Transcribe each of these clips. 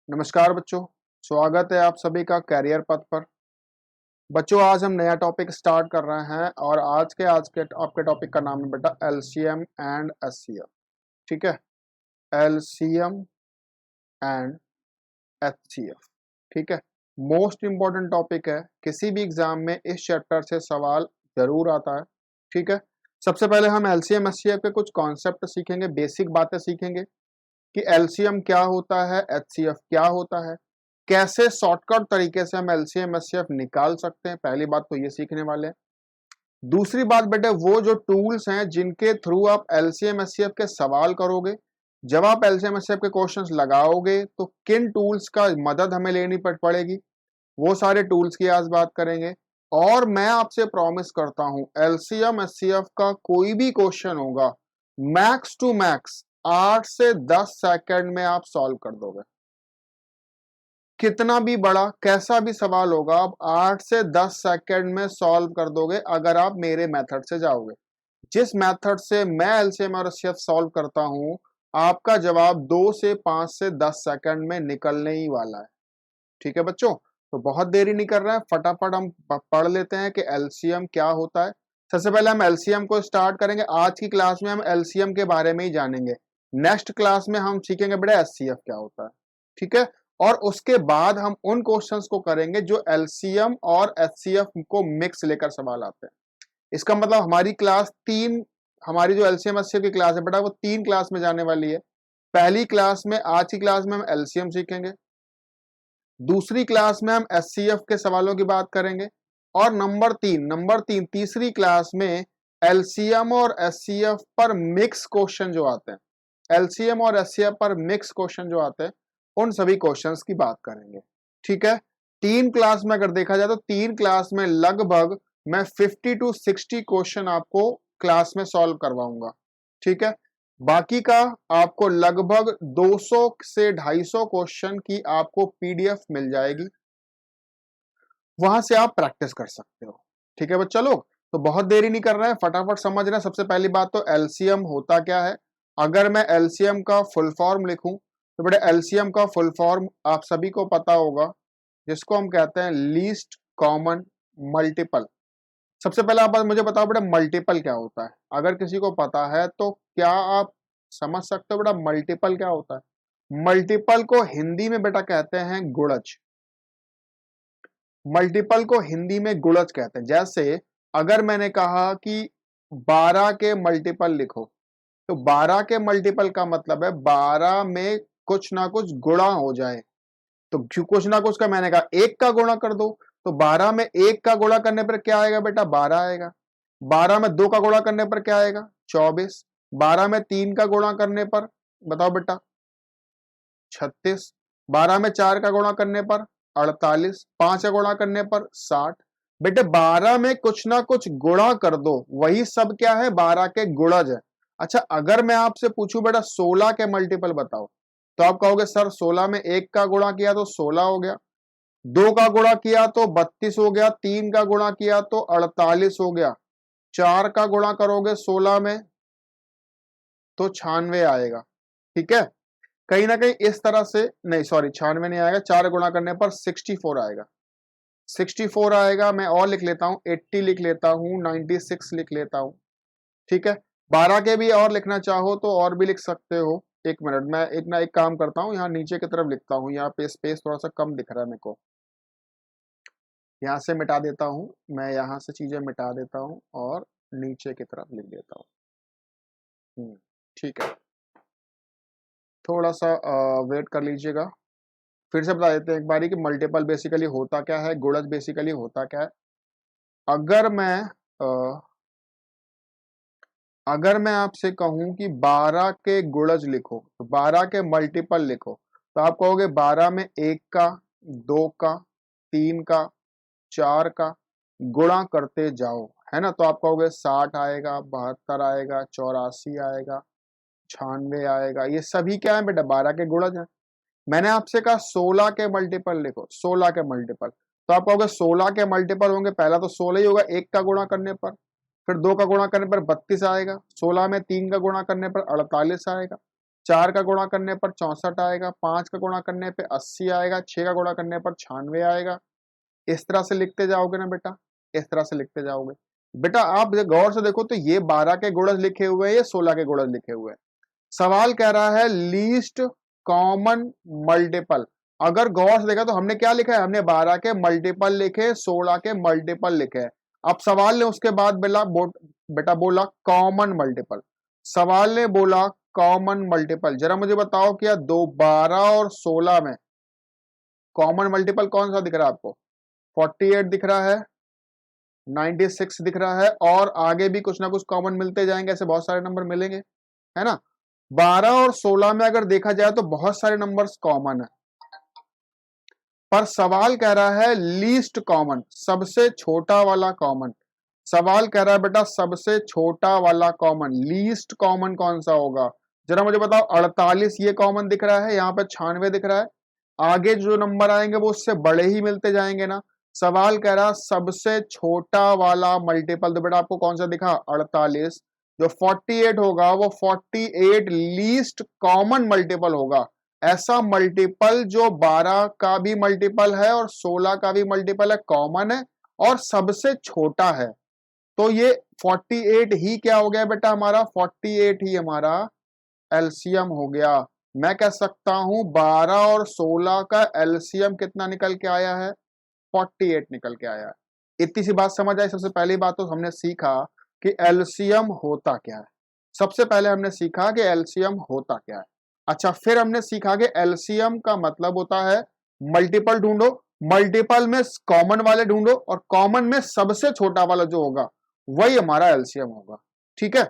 नमस्कार बच्चों, स्वागत है आप सभी का कैरियर पथ पर। बच्चों आज हम नया टॉपिक स्टार्ट कर रहे हैं और आज के आपके टॉपिक का नाम है बेटा एलसीएम एंड एचसीएफ। ठीक है, एलसीएम एंड एचसीएफ। ठीक है, मोस्ट इंपॉर्टेंट टॉपिक है, किसी भी एग्जाम में इस चैप्टर से सवाल जरूर आता है। ठीक है, सबसे पहले हम एलसीएम एचसीएफ के कुछ कॉन्सेप्ट सीखेंगे, बेसिक बातें सीखेंगे कि एलसीएम क्या होता है, एचसीएफ क्या होता है, कैसे शॉर्टकट तरीके से हम एलसीएम एचसीएफ निकाल सकते हैं। पहली बात तो ये सीखने वाले हैं। दूसरी बात बेटे, वो जो टूल्स हैं जिनके थ्रू आप एलसीएम एचसीएफ के सवाल करोगे, जब आप एलसीएम एचसीएफ के क्वेश्चंस लगाओगे तो किन टूल्स का मदद हमें लेनी पड़ेगी, वो सारे टूल्स की आज बात करेंगे। और मैं आपसे प्रॉमिस करता हूं एलसीएम एचसीएफ का कोई भी क्वेश्चन होगा, मैक्स टू मैक्स 8 से 10 सेकंड में आप सॉल्व कर दोगे। कितना भी बड़ा कैसा भी सवाल होगा आप 8 से 10 सेकंड में सॉल्व कर दोगे अगर आप मेरे मेथड से जाओगे। जिस मेथड से मैं एलसीएम और एचसीएफ सॉल्व करता हूं, आपका जवाब 2 से 5 से 10 सेकंड में निकलने ही वाला है। ठीक है बच्चों, तो बहुत देरी नहीं कर रहे हैं, फटाफट हम पढ़ लेते हैं कि एलसीएम क्या होता है। सबसे पहले हम एलसीएम को स्टार्ट करेंगे। आज की क्लास में हम एलसीएम के बारे में ही जानेंगे, नेक्स्ट क्लास में हम सीखेंगे बेटा एचसीएफ क्या होता है। ठीक है, और उसके बाद हम उन क्वेश्चंस को करेंगे जो एलसीएम और एचसीएफ को मिक्स लेकर सवाल आते हैं। इसका मतलब हमारी क्लास तीन, हमारी जो एलसीएम एचसीएफ की क्लास है बेटा वो 3 क्लास में जाने वाली है। पहली क्लास में, आज की क्लास में हम एलसीएम सीखेंगे, दूसरी क्लास में हम एचसीएफ के सवालों की बात करेंगे, और नंबर तीन तीसरी क्लास में एलसीएम और एचसीएफ पर मिक्स क्वेश्चन जो आते हैं, एलसीएम और एचसीएफ पर मिक्स क्वेश्चन जो आते हैं उन सभी क्वेश्चंस की बात करेंगे। ठीक है, 3 क्लास में अगर देखा जाए तो 3 क्लास में लगभग मैं 50 to 60 क्वेश्चन आपको क्लास में सॉल्व करवाऊंगा। ठीक है, बाकी का आपको लगभग 200 से 250 क्वेश्चन की आपको पीडीएफ मिल जाएगी, वहां से आप प्रैक्टिस कर सकते हो। ठीक है बच्चा लोग, तो बहुत देरी नहीं कर रहे हैं, फटाफट समझ रहे हैं। सबसे पहली बात तो एलसीएम होता क्या है। अगर मैं एलसीएम का फुल फॉर्म लिखूं तो बेटा एलसीएम का फुल फॉर्म आप सभी को पता होगा, जिसको हम कहते हैं लीस्ट कॉमन मल्टीपल। सबसे पहले आप मुझे बताओ बेटा मल्टीपल क्या होता है। अगर किसी को पता है तो क्या आप समझ सकते हो बेटा मल्टीपल क्या होता है। मल्टीपल को हिंदी में बेटा कहते हैं गुणज। मल्टीपल को हिंदी में गुणज कहते हैं। जैसे अगर मैंने कहा कि 12 के मल्टीपल लिखो, तो 12 के मल्टीपल का मतलब है 12 में कुछ ना कुछ गुणा हो जाए। तो कुछ ना कुछ का मैंने कहा 1 का गुणा कर दो, तो 12 में 1 का गुणा करने पर क्या आएगा बेटा 12 आएगा। 12 में 2 का गुणा करने पर क्या आएगा 24। 12 में 3 का गुणा करने पर बताओ बेटा 36। 12 में 4 का गुणा करने पर 48। 5 का गुणा करने पर 60। बेटे 12 में कुछ ना कुछ गुणा कर दो, वही सब क्या है 12 के गुणज है। अच्छा, अगर मैं आपसे पूछूं बेटा 16 के मल्टीपल बताओ, तो आप कहोगे सर 16 में 1 का गुणा किया तो 16 हो गया, 2 का गुणा किया तो 32 हो गया, 3 का गुणा किया तो 48 हो गया, 4 का गुणा करोगे 16 में तो 96 आएगा। ठीक है, कहीं ना कहीं इस तरह से, नहीं सॉरी 96 नहीं आएगा, 4 गुणा करने पर 64 आएगा। 64 आएगा, मैं और लिख लेता हूं 80 लिख लेता हूं, 96 लिख लेता हूं। ठीक है, 12 के भी और लिखना चाहो तो और भी लिख सकते हो। एक मिनट, मैं एक काम करता हूँ, यहाँ नीचे की तरफ लिखता हूँ, यहाँ पे स्पेस थोड़ा सा कम दिख रहा है मेरे को, यहाँ से मिटा देता हूँ, मैं यहाँ से चीजें मिटा देता हूँ और नीचे की तरफ लिख देता हूँ। ठीक है, थोड़ा सा वेट कर लीजिएगा। फिर से बता देते हैं एक बारी कि मल्टीपल बेसिकली होता क्या है, गुणज बेसिकली होता क्या है। अगर मैं अ, अगर मैं आपसे कहूं कि 12 के गुणज लिखो, तो 12 के मल्टीपल लिखो, तो आप कहोगे 12 में 1 का, 2 का, 3 का, 4 का गुणा करते जाओ, है ना। तो आप कहोगे 60 आएगा, 72 आएगा, 84 आएगा, 96 आएगा। ये सभी क्या है बेटा 12 के गुणज है। मैंने आपसे कहा 16 के मल्टीपल लिखो, 16 के मल्टीपल, तो आप कहोगे 16 के मल्टीपल होंगे, पहला तो 16 ही होगा 1 का गुणा करने पर, फिर 2 का गुणा करने पर 32 आएगा, 16 में 3 का गुणा करने पर 48 आएगा, 4 का गुणा करने पर 64 आएगा, 5 का गुणा करने पे 80 आएगा, 6 का गुणा करने पर 96 आएगा। इस तरह से लिखते जाओगे ना बेटा, इस तरह से लिखते जाओगे। बेटा आप गौर से देखो तो ये 12 के गुणज लिखे हुए हैं, ये 16 के गुणज लिखे हुए हैं। सवाल कह रहा है लीस्ट कॉमन मल्टीपल। अगर गौर से देखा तो हमने क्या लिखा है, हमने 12 के मल्टीपल लिखे, 16 के मल्टीपल लिखे। अब सवाल ने उसके बाद बेटा बोला कॉमन मल्टीपल। सवाल ने बोला कॉमन मल्टीपल। जरा मुझे बताओ क्या 12 और 16 में कॉमन मल्टीपल कौन सा दिख रहा है आपको? 48 दिख रहा है, 96 दिख रहा है, और आगे भी कुछ ना कुछ कॉमन मिलते जाएंगे, ऐसे बहुत सारे नंबर मिलेंगे, है ना। 12 और 16 में अगर देखा जाए तो बहुत सारे नंबर्स कॉमन है, पर सवाल कह रहा है लीस्ट कॉमन, सबसे छोटा वाला कॉमन। सवाल कह रहा है बेटा सबसे छोटा वाला कॉमन, लीस्ट कॉमन कौन सा होगा? जरा मुझे बताओ। 48 ये कॉमन दिख रहा है, यहाँ पे 96 दिख रहा है, आगे जो नंबर आएंगे वो उससे बड़े ही मिलते जाएंगे ना। सवाल कह रहा सबसे छोटा वाला मल्टीपल, तो बेटा आपको कौन सा दिखा? 48। जो 48 होगा वो 48 लीस्ट कॉमन मल्टीपल होगा। ऐसा मल्टीपल जो 12 का भी मल्टीपल है और 16 का भी मल्टीपल है, कॉमन है और सबसे छोटा है। तो ये 48 ही क्या हो गया बेटा हमारा? 48 ही हमारा एलसीएम हो गया। मैं कह सकता हूं 12 और 16 का एलसीएम कितना निकल के आया है? 48 निकल के आया है। इतनी सी बात समझ आई। सबसे पहली बात तो हमने सीखा कि एलसीएम होता क्या है। सबसे पहले हमने सीखा कि एलसीएम होता क्या है। अच्छा, फिर हमने सीखा कि एलसीएम का मतलब होता है मल्टीपल ढूंढो, मल्टीपल में कॉमन वाले ढूंढो, और कॉमन में सबसे छोटा वाला जो होगा वही हमारा एलसीएम होगा। ठीक है।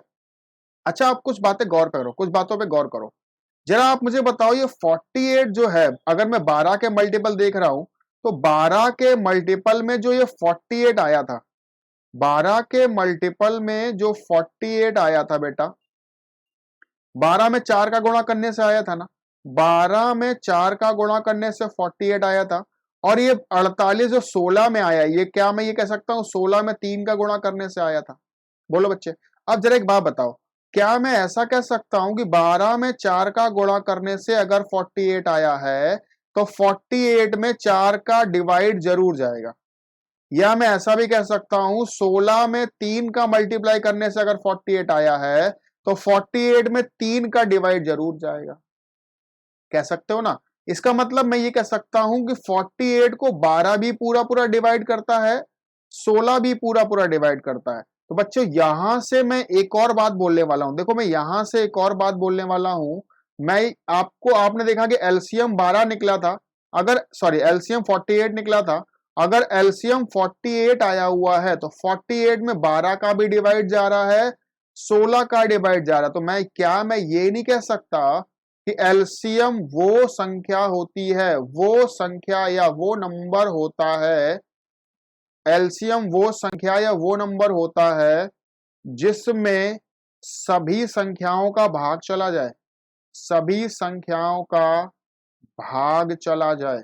अच्छा, आप कुछ बातें गौर करो, कुछ बातों पे गौर करो। जरा आप मुझे बताओ ये 48 जो है, अगर मैं 12 के मल्टीपल देख रहा हूं तो 12 के मल्टीपल में जो ये 48 आया था, 12 के मल्टीपल में जो 48 आया था बेटा, 12 में 4 का गुणा करने से आया था ना, 12 में 4 का गुणा करने से 48 आया था। और ये 48 जो 16 में आया, ये क्या मैं ये कह सकता हूं 16 में 3 का गुणा करने से आया था? बोलो बच्चे। अब जरा एक बात बताओ, क्या मैं ऐसा कह सकता हूं कि 12 में 4 का गुणा करने से अगर 48 आया है तो 48 में 4 का डिवाइड जरूर जाएगा? या मैं ऐसा भी कह सकता हूं 16 में 3 का मल्टीप्लाई करने से अगर 48 आया है तो 48 में 3 का डिवाइड जरूर जाएगा? कह सकते हो ना। इसका मतलब मैं ये कह सकता हूं कि 48 को 12 भी पूरा पूरा डिवाइड करता है, 16 भी पूरा पूरा डिवाइड करता है। तो बच्चों यहां से मैं एक और बात बोलने वाला हूं। देखो मैं यहां से एक और बात बोलने वाला हूं। मैं आपको, आपने देखा कि एलसीएम 12 निकला था, अगर सॉरी एलसीएम 48 निकला था। अगर एलसीएम 48 आया हुआ है तो 48 में 12 का भी डिवाइड जा रहा है, 16 का डिवाइड जा रहा है। तो मैं ये नहीं कह सकता कि एलसीएम वो संख्या होती है, वो संख्या या वो नंबर होता है, एलसीएम वो संख्या या वो नंबर होता है जिसमें सभी संख्याओं का भाग चला जाए, सभी संख्याओं का भाग चला जाए।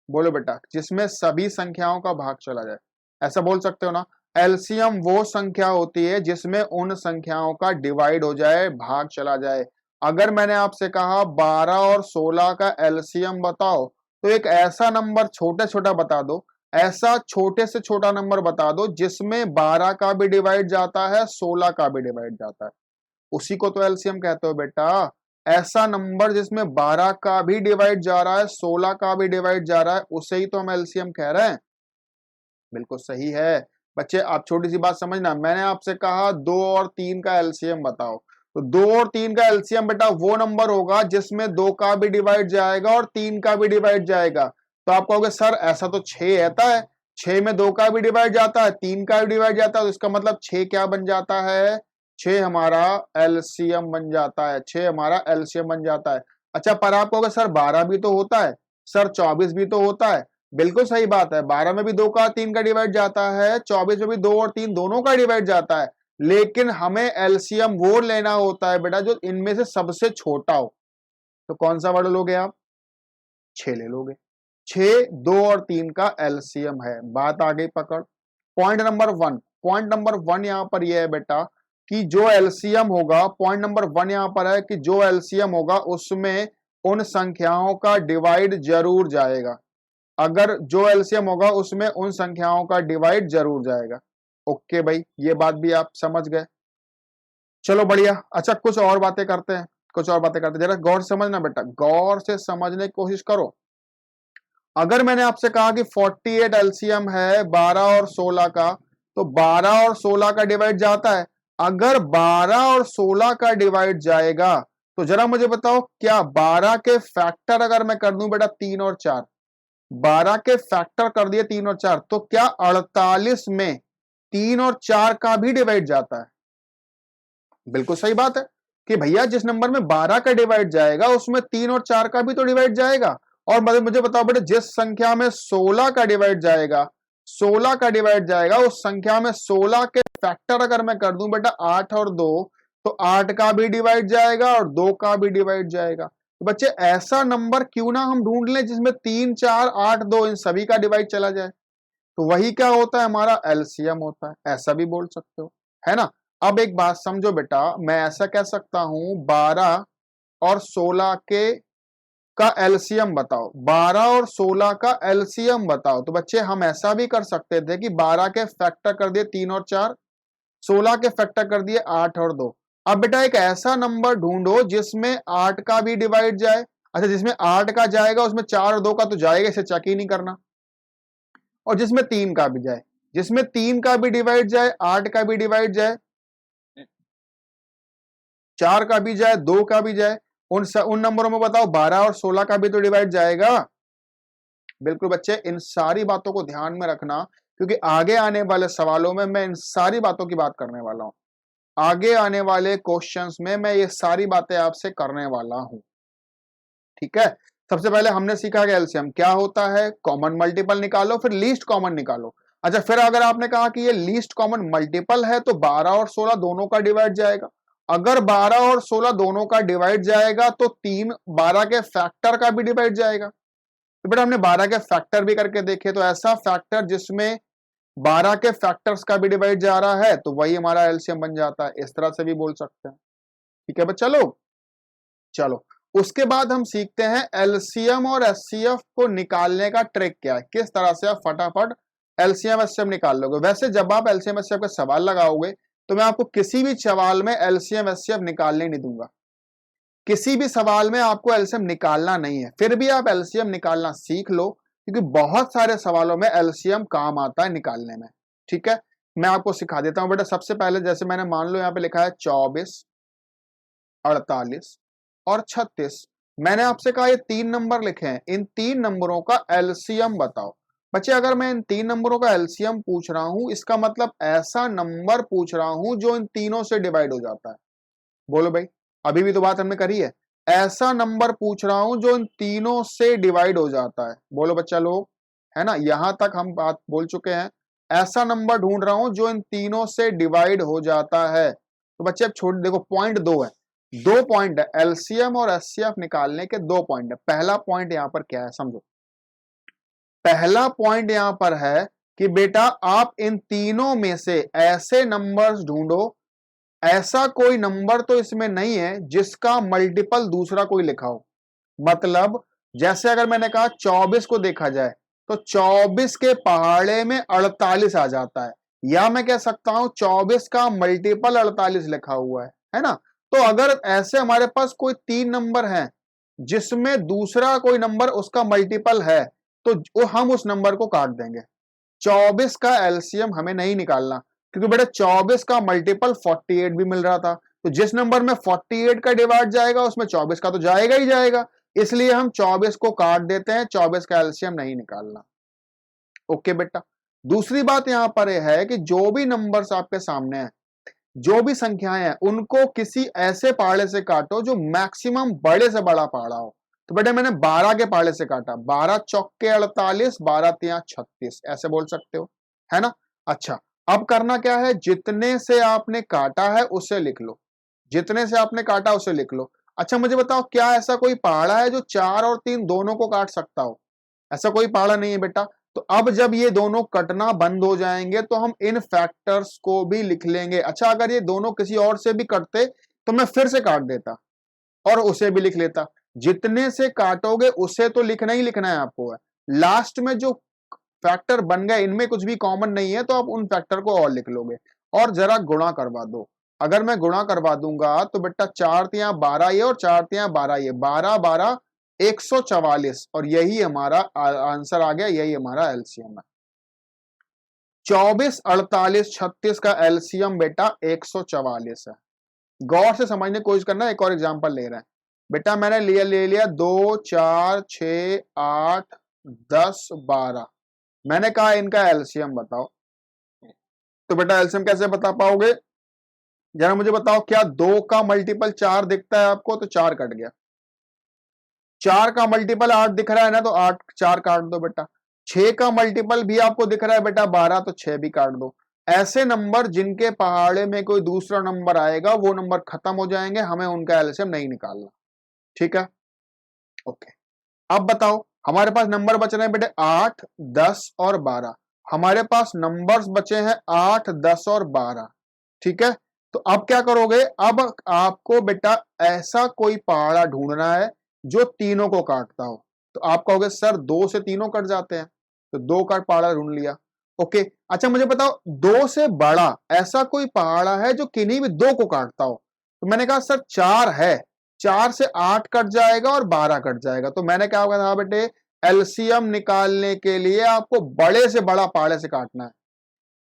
बोलो बेटा, जिसमें सभी संख्याओं का भाग चला जाए, ऐसा बोल सकते हो ना। एलसीएम वो संख्या होती है जिसमें उन संख्याओं का डिवाइड हो जाए, भाग चला जाए। अगर मैंने आपसे कहा 12 और 16 का एलसीएम बताओ, तो एक ऐसा नंबर छोटे छोटा बता दो, ऐसा छोटे से छोटा नंबर बता दो जिसमें 12 का भी डिवाइड जाता है, 16 का भी डिवाइड जाता है, उसी को तो एलसीएम कहते हो बेटा। ऐसा नंबर जिसमें 12 का भी डिवाइड जा रहा है, 16 का भी डिवाइड जा रहा है, उसे ही तो हम एलसीएम कह रहे हैं। बिल्कुल सही है। बच्चे आप छोटी सी बात समझना, मैंने आपसे कहा 2 और 3 का एलसीएम बताओ, तो 2 और 3 का एलसीएम बेटा वो नंबर होगा जिसमें 2 का भी डिवाइड जाएगा और 3 का भी डिवाइड जाएगा। तो आप कहोगे सर ऐसा तो 6 आता है, 6 में 2 का भी डिवाइड जाता है, 3 का भी डिवाइड जाता है, तो इसका मतलब 6 क्या बन जाता है? 6 हमारा एलसीएम बन जाता है, 6 हमारा एलसीएम बन जाता है। अच्छा, पर आप कहोगे सर 12 भी तो होता है, सर 24 भी तो होता है। बिल्कुल सही बात है, 12 में भी 2 का 3 का डिवाइड जाता है, 24 में भी 2 और 3 दोनों का डिवाइड जाता है, लेकिन हमें एलसीएम वो लेना होता है बेटा जो इनमें से सबसे छोटा हो। तो कौन सा वर्ड लोगे आप? 6 ले लोगे। 6 2 और 3 का एलसीएम है। बात आ गई पकड़। पॉइंट नंबर 1, पॉइंट नंबर 1 यहां पर यह है बेटा कि जो एलसीएम होगा, पॉइंट नंबर 1 यहां पर है कि जो एलसीएम होगा उसमें उन संख्याओं का डिवाइड जरूर जाएगा। अगर जो एलसीएम होगा उसमें उन संख्याओं का डिवाइड जरूर जाएगा। ओके भाई, ये बात भी आप समझ गए। चलो बढ़िया। अच्छा, कुछ और बातें करते हैं, कुछ और बातें करते हैं। जरा गौर से समझना बेटा, गौर से समझने की कोशिश करो। अगर मैंने आपसे कहा कि 48 एलसीएम है 12 और 16 का, तो 12 और 16 का डिवाइड जाता है। अगर 12 और 16 का डिवाइड जाएगा तो जरा मुझे बताओ, क्या 12 के फैक्टर अगर मैं कर दूं बेटा 3 और 4, 12 के फैक्टर कर दिए 3 और 4, तो क्या 48 में 3 और 4 का भी डिवाइड जाता है? बिल्कुल सही बात है कि भैया जिस नंबर में 12 का डिवाइड जाएगा उसमें 3 और 4 का भी तो डिवाइड जाएगा। और मुझे बताओ बेटा, जिस संख्या में 16 का डिवाइड जाएगा, 16 का डिवाइड जाएगा, उस संख्या में 16 के फैक्टर अगर मैं कर दूं बेटा 8 और 2, तो 8 का भी डिवाइड जाएगा और 2 का भी डिवाइड जाएगा। तो बच्चे ऐसा नंबर क्यों ना हम ढूंढ लें जिसमें 3, 4, 8, 2 इन सभी का डिवाइड चला जाए। तो वही क्या होता है, हमारा एलसीएम होता है। ऐसा भी बोल सकते हो, है ना। अब एक बात समझो बेटा, मैं ऐसा कह सकता हूं 12 और 16 के का एलसीएम बताओ, 12 और 16 का एलसीएम बताओ। तो बच्चे हम ऐसा भी कर सकते थे कि 12 के फैक्टर कर दिए 3 और 4, 16 के फैक्टर कर दिए 8 और 2। अब बेटा एक ऐसा नंबर ढूंढो जिसमें 8 का भी डिवाइड जाए। अच्छा, जिसमें 8 का जाएगा उसमें 4 और 2 का तो जाएगा, इसे चेक ही नहीं करना। और जिसमें 3 का भी जाए, जिसमें 3 का भी डिवाइड जाए, 8 का भी डिवाइड जाए, 4 का भी जाए, 2 का भी जाए, उन नंबरों में बताओ 12 और 16 का भी तो डिवाइड जाएगा। बिल्कुल बच्चे, इन सारी बातों को ध्यान में रखना, क्योंकि आगे आने वाले सवालों में मैं इन सारी बातों की बात करने वाला हूं। आगे आने वाले क्वेश्चंस में मैं ये सारी बातें आपसे करने वाला हूं, ठीक है। सबसे पहले हमने सीखा कि एलसीएम क्या होता है, कॉमन मल्टीपल निकालो, फिर लीस्ट कॉमन निकालो। अच्छा, फिर अगर आपने कहा कि ये लीस्ट कॉमन मल्टीपल है तो 12 और 16 दोनों का डिवाइड जाएगा। अगर 12 और 16 दोनों का डिवाइड जाएगा तो 3 12 के फैक्टर का भी डिवाइड जाएगा। तो बेटा हमने 12 के फैक्टर भी करके देखे, तो ऐसा फैक्टर जिसमें 12 के फैक्टर्स का भी डिवाइड जा रहा है तो वही हमारा एलसीएम बन जाता है। इस तरह से भी बोल सकते हैं, ठीक है बच्चा लोग। चलो, उसके बाद हम सीखते हैं एलसीएम और एचसीएफ को निकालने का ट्रिक क्या है, किस तरह से आप फटाफट एलसीएम एचसीएफ निकाल लोगे। वैसे जब आप एलसीएम एचसीएफ का सवाल लगाओगे तो मैं आपको किसी भी सवाल में एलसीएम एचसीएफ निकालने नहीं दूंगा। किसी भी सवाल में आपको एलसीएम निकालना नहीं है, फिर भी आप एलसीएम निकालना सीख लो, क्योंकि बहुत सारे सवालों में एलसीएम काम आता है निकालने में, ठीक है। मैं आपको सिखा देता हूं बेटा। सबसे पहले जैसे मैंने मान लो यहाँ पे लिखा है 24, 48 और 36। मैंने आपसे कहा ये 3 नंबर लिखे हैं, इन 3 नंबरों का एलसीएम बताओ। बच्चे अगर मैं इन 3 नंबरों का एलसीएम पूछ रहा हूं, इसका मतलब ऐसा नंबर पूछ रहा हूं जो इन तीनों से डिवाइड हो जाता है। बोलो भाई, अभी भी तो बात हमने करी है। ऐसा नंबर पूछ रहा हूं जो इन तीनों से डिवाइड हो जाता है। बोलो बच्चा लोग, है ना, यहां तक हम बात बोल चुके हैं। ऐसा नंबर ढूंढ रहा हूं जो इन तीनों से डिवाइड हो जाता है। तो बच्चे अब छोड़, देखो पॉइंट 2 है, 2 पॉइंट है एलसीएम और एचसीएफ निकालने के, 2 पॉइंट है। पहला पॉइंट यहां पर क्या है समझो। पहला पॉइंट यहां पर है कि बेटा आप इन तीनों में से ऐसे नंबर्स ढूंढो, ऐसा कोई नंबर तो इसमें नहीं है जिसका मल्टीपल दूसरा कोई लिखा हो। मतलब जैसे अगर मैंने कहा 24 को देखा जाए तो 24 के पहाड़े में 48 आ जाता है, या मैं कह सकता हूं 24 का मल्टीपल 48 लिखा हुआ है ना। तो अगर ऐसे हमारे पास कोई 3 नंबर हैं जिसमें दूसरा कोई नंबर उसका मल्टीपल है, तो हम उस नंबर को काट देंगे। 24 का एलसीएम हमें नहीं निकालना, क्योंकि बेटा 24 का मल्टीपल 48 भी मिल रहा था। तो जिस नंबर में 48 का डिवाइड जाएगा उसमें 24 का तो जाएगा ही जाएगा, इसलिए हम 24 को काट देते हैं, 24 का एलसीएम नहीं निकालना। ओके बेटा। दूसरी बात यहां पर यह है कि जो भी नंबर्स आपके सामने हैं, जो भी संख्याएं हैं, उनको किसी ऐसे पाड़े से काटो जो मैक्सिमम बड़े से बड़ा पाड़ा हो। तो बेटा मैंने 12 के पाड़े से काटा, 12 चौके 48, 12 तिया 36, ऐसे बोल सकते हो, है ना। अच्छा, अब करना क्या है, जितने से आपने काटा है उसे लिख लो, जितने से आपने काटा उसे लिख लो। अच्छा मुझे बताओ, क्या ऐसा कोई पहाड़ा है जो 4 और 3 दोनों को काट सकता हो? ऐसा कोई पहाड़ा नहीं है बेटा। तो अब जब ये दोनों कटना बंद हो जाएंगे तो हम इन फैक्टर्स को भी लिख लेंगे। अच्छा, अगर ये दोनों किसी और से भी कटते तो मैं फिर से काट देता और उसे भी लिख लेता। जितने से काटोगे उसे तो लिखना ही लिखना है आपको। लास्ट में जो फैक्टर बन गए इनमें कुछ भी कॉमन नहीं है तो आप उन फैक्टर को और लिख लोगे और जरा गुणा करवा दो। अगर मैं गुणा करवा दूंगा तो बेटा 4 तिया 12 ये और 4 तिया 12 ये, 12 12 144 और यही हमारा आंसर आ गया, यही हमारा एलसीएम है। 24 48 36 का एलसीएम बेटा 144 है। गौर से समझने की कोशिश करना। एक और एग्जांपल ले रहे हैं बेटा, मैंने ले लिया 2 4 6 8 10 12। मैंने कहा इनका एलसीएम बताओ। तो बेटा एलसीएम कैसे बता पाओगे, जरा मुझे बताओ। क्या 2 का मल्टीपल 4 दिखता है आपको? तो 4 कट गया। 4 का मल्टीपल 8 दिख रहा है ना, तो 8 4 काट दो बेटा। 6 का मल्टीपल भी आपको दिख रहा है बेटा 12, तो 6 भी काट दो। ऐसे नंबर जिनके पहाड़े में कोई दूसरा नंबर आएगा वो नंबर खत्म हो जाएंगे, हमें उनका एलसीएम नहीं निकालना। ठीक है, ओके। अब बताओ, हमारे पास नंबर बच रहे हैं बेटे 8 10 और 12। हमारे पास नंबर्स बचे हैं 8 10 और 12। ठीक है, तो अब क्या करोगे? अब आपको बेटा ऐसा कोई पहाड़ा ढूंढना है जो तीनों को काटता हो। तो आप कहोगे सर 2 से तीनों कट जाते हैं, तो 2 का पहाड़ा ढूंढ लिया। ओके, अच्छा मुझे बताओ 2 से बड़ा ऐसा कोई पहाड़ा है जो किन्हीं भी 2 को काटता हो? तो मैंने कहा सर 4 है, 4 से 8 कट जाएगा और 12 कट जाएगा। तो मैंने क्या कहा बेटे, एलसीएम निकालने के लिए आपको बड़े से बड़ा पहाड़े से काटना है।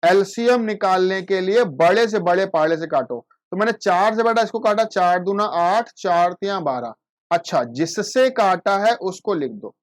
एलसीएम निकालने के लिए बड़े से बड़े पहाड़े से काटो। तो मैंने 4 से बेटा इसको काटा, 4 दूना 8 4 तिया 12। अच्छा, जिससे काटा है उसको लिख दो,